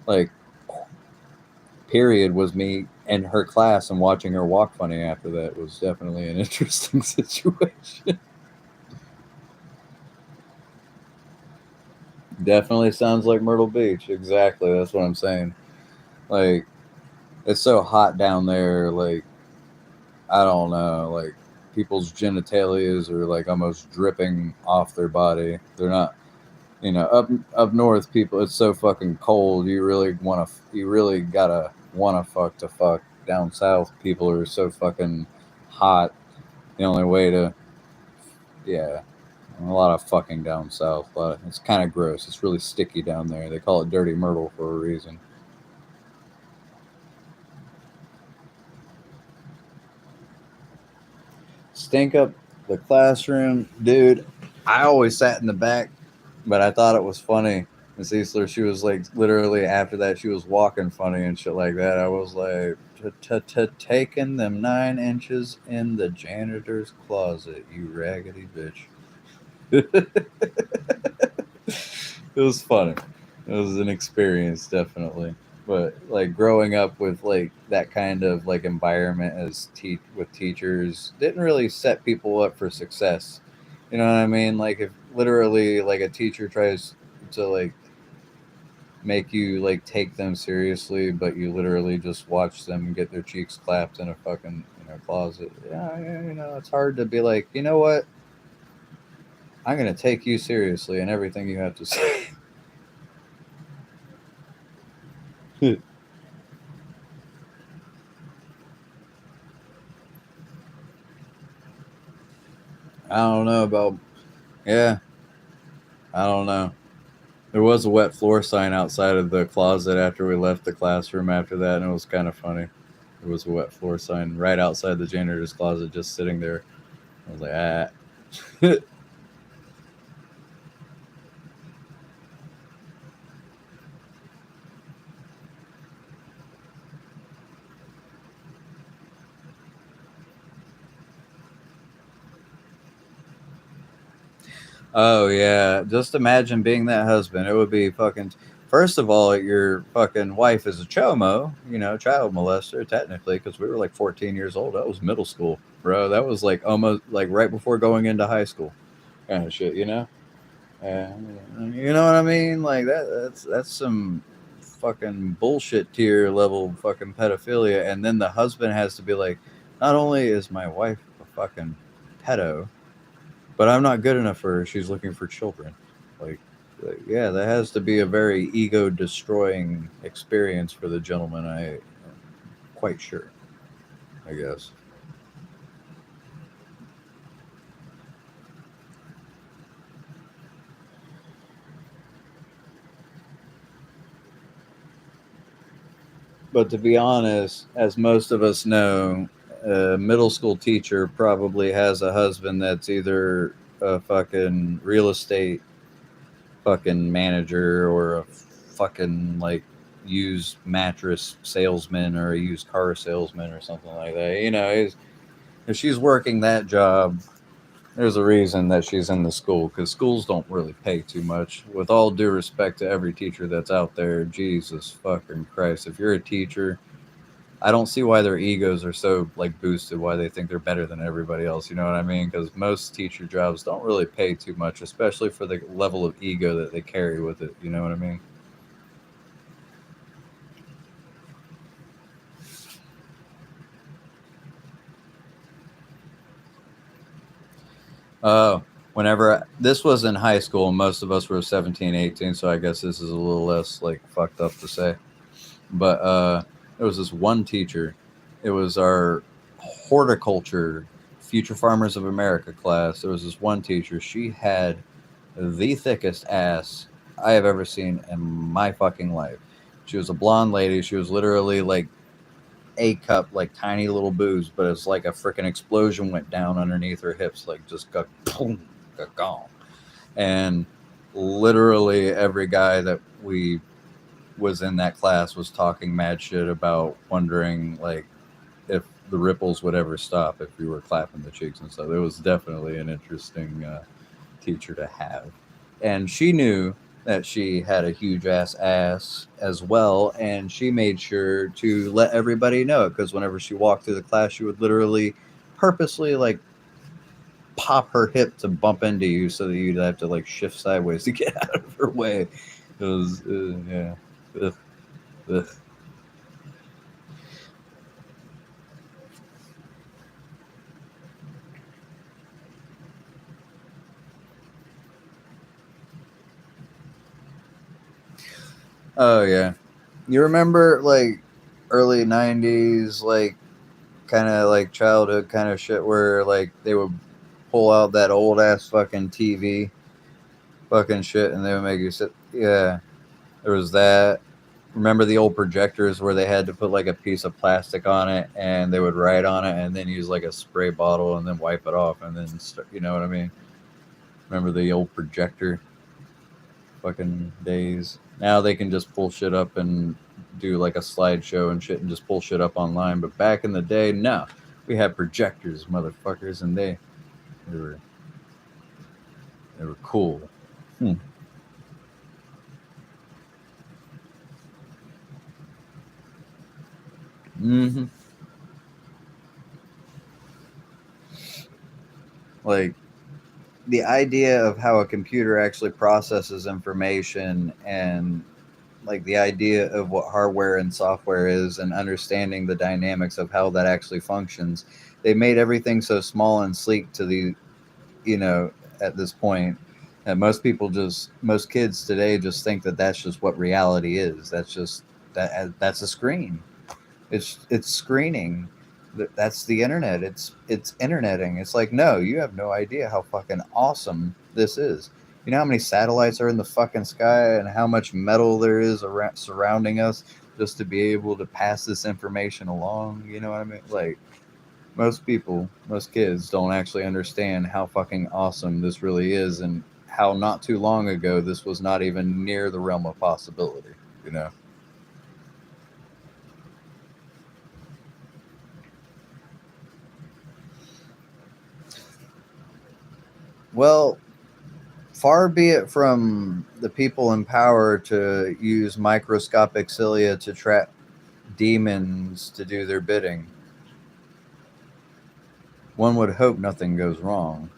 like period was me in her class and watching her walk funny after that was definitely an interesting situation. Definitely sounds like Myrtle Beach. Exactly. That's what I'm saying. Like, it's so hot down there. Like, I don't know. Like, people's genitalias are like almost dripping off their body. They're not, up north, people. It's so fucking cold. You really gotta wanna fuck to fuck. Down south, people are so fucking hot. The only way to, yeah, a lot of fucking down south. It's kind of gross. It's really sticky down there. They call it Dirty Myrtle for a reason. Stink up the classroom, dude. I always sat in the back, but I thought it was funny. Miss Eastler, she was like literally after that, she was walking funny and shit like that. I was like, taking them 9 inches in the janitor's closet, you raggedy bitch. It was funny. It was an experience, definitely. But like growing up with like that kind of like environment with teachers didn't really set people up for success. You know what I mean? Like if literally like a teacher tries to like make you like take them seriously, but you literally just watch them get their cheeks clapped in a fucking closet. Yeah, it's hard to be like, you know what? I'm gonna take you seriously and everything you have to say. I don't know about. Yeah, I don't know. There was a wet floor sign outside of the closet after we left the classroom after that, and it was kind of funny. There was a wet floor sign right outside the janitor's closet, just sitting there. I was like, ah. Oh yeah, just imagine being that husband. It would be fucking. First of all, your fucking wife is a chomo, child molester technically, because we were like 14 years old. That was middle school, bro. That was like almost like right before going into high school, kind of shit. You know what I mean? Like that's some fucking bullshit tier level fucking pedophilia, and then the husband has to be like, not only is my wife a fucking pedo, but I'm not good enough for her. She's looking for children. Like, yeah, that has to be a very ego destroying experience for the gentleman. I am quite sure. I guess. But to be honest, as most of us know, a middle school teacher probably has a husband that's either a fucking real estate fucking manager or a fucking like used mattress salesman or a used car salesman or something like that. You know, if she's working that job, there's a reason that she's in the school because schools don't really pay too much. With all due respect to every teacher that's out there, Jesus fucking Christ, if you're a teacher, I don't see why their egos are so like boosted, why they think they're better than everybody else. You know what I mean? Because most teacher jobs don't really pay too much, especially for the level of ego that they carry with it. You know what I mean? Uh, whenever this was in high school, most of us were 17, 18, so I guess this is a little less like fucked up to say. But there was this one teacher. It was our horticulture, Future Farmers of America class. There was this one teacher. She had the thickest ass I have ever seen in my fucking life. She was a blonde lady. She was literally like a cup, like tiny little boobs, but it's like a freaking explosion went down underneath her hips, like just got boom, got gone. And literally every guy that we was in that class was talking mad shit about wondering like if the ripples would ever stop if we were clapping the cheeks and stuff. It was definitely an interesting teacher to have. And she knew that she had a huge ass as well, and she made sure to let everybody know because whenever she walked through the class, she would literally purposely like pop her hip to bump into you so that you'd have to like shift sideways to get out of her way. It was yeah. Ugh, ugh. Oh yeah, you remember like early '90s, like kind of like childhood kind of shit where like they would pull out that old ass fucking TV fucking shit and they would make you sit. Yeah, there was that. Remember the old projectors where they had to put like a piece of plastic on it and they would write on it and then use like a spray bottle and then wipe it off and then start, you know what I mean? Remember the old projector fucking days? Now they can just pull shit up and do like a slideshow and shit and just pull shit up online. But back in the day, no, we had projectors, motherfuckers, and they were they were cool. Hmm. Hmm. Like the idea of how a computer actually processes information and like the idea of what hardware and software is and understanding the dynamics of how that actually functions. They made everything so small and sleek to the, you know, at this point that most kids today just think that that's just what reality is. That's just that's a screen. It's screening. That's the internet. It's interneting. It's like, no, you have no idea how fucking awesome this is. You know how many satellites are in the fucking sky and how much metal there is around surrounding us just to be able to pass this information along. You know what I mean? Like most people, most kids don't actually understand how fucking awesome this really is and how not too long ago this was not even near the realm of possibility. You know. Well, far be it from the people in power to use microscopic cilia to trap demons to do their bidding. One would hope nothing goes wrong.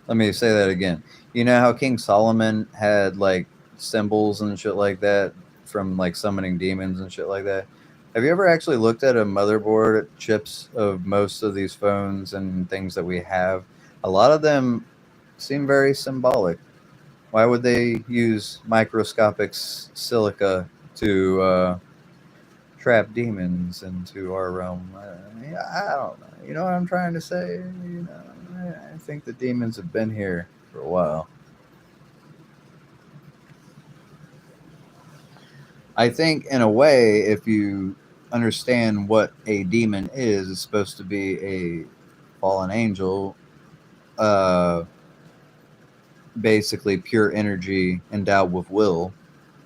Let me say that again. You know how King Solomon had like symbols and shit like that from like summoning demons and shit like that? Have you ever actually looked at a motherboard chips of most of these phones and things that we have? A lot of them seem very symbolic. Why would they use microscopic silica to trap demons into our realm? I don't know. You know what I'm trying to say? You know, I think the demons have been here for a while. I think, in a way, if you understand what a demon is, it's supposed to be a fallen angel, uh, basically pure energy endowed with will,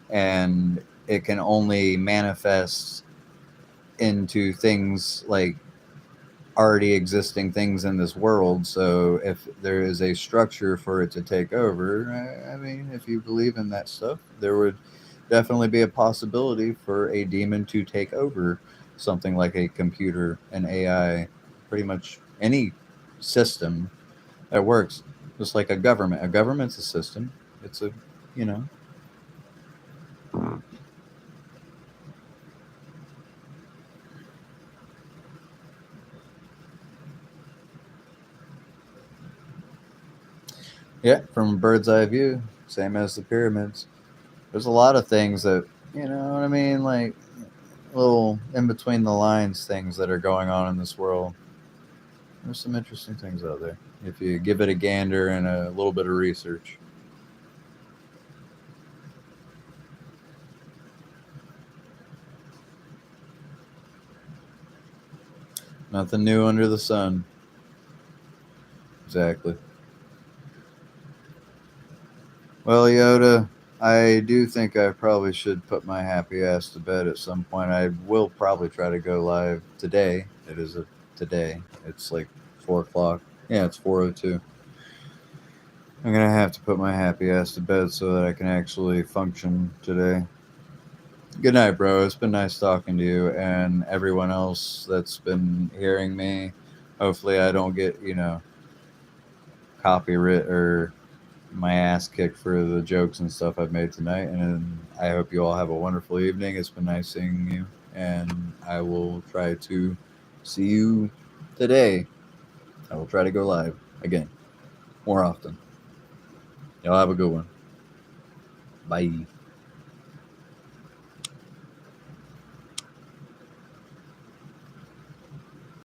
and it can only manifest into things like already existing things in this world. So if there is a structure for it to take over, I mean, if you believe in that stuff, there would definitely be a possibility for a demon to take over something like a computer, an AI, pretty much any system that works. Just like a government. A government's a system. It's a, you know, yeah, from a bird's eye view, same as the pyramids. There's a lot of things that, you know what I mean, like little in between the lines things that are going on in this world. There's some interesting things out there if you give it a gander and a little bit of research. Nothing new under the sun. Exactly. Well, Yoda, I do think I probably should put my happy ass to bed at some point. I will probably try to go live today. It is a today. It's like 4 o'clock. Yeah, it's 4:02. I'm gonna have to put my happy ass to bed so that I can actually function today. Good night, bro. It's been nice talking to you and everyone else that's been hearing me. Hopefully, I don't get, copyright or my ass kicked for the jokes and stuff I've made tonight. And I hope you all have a wonderful evening. It's been nice seeing you. And I will try to see you today. I will try to go live again more often. Y'all have a good one. Bye.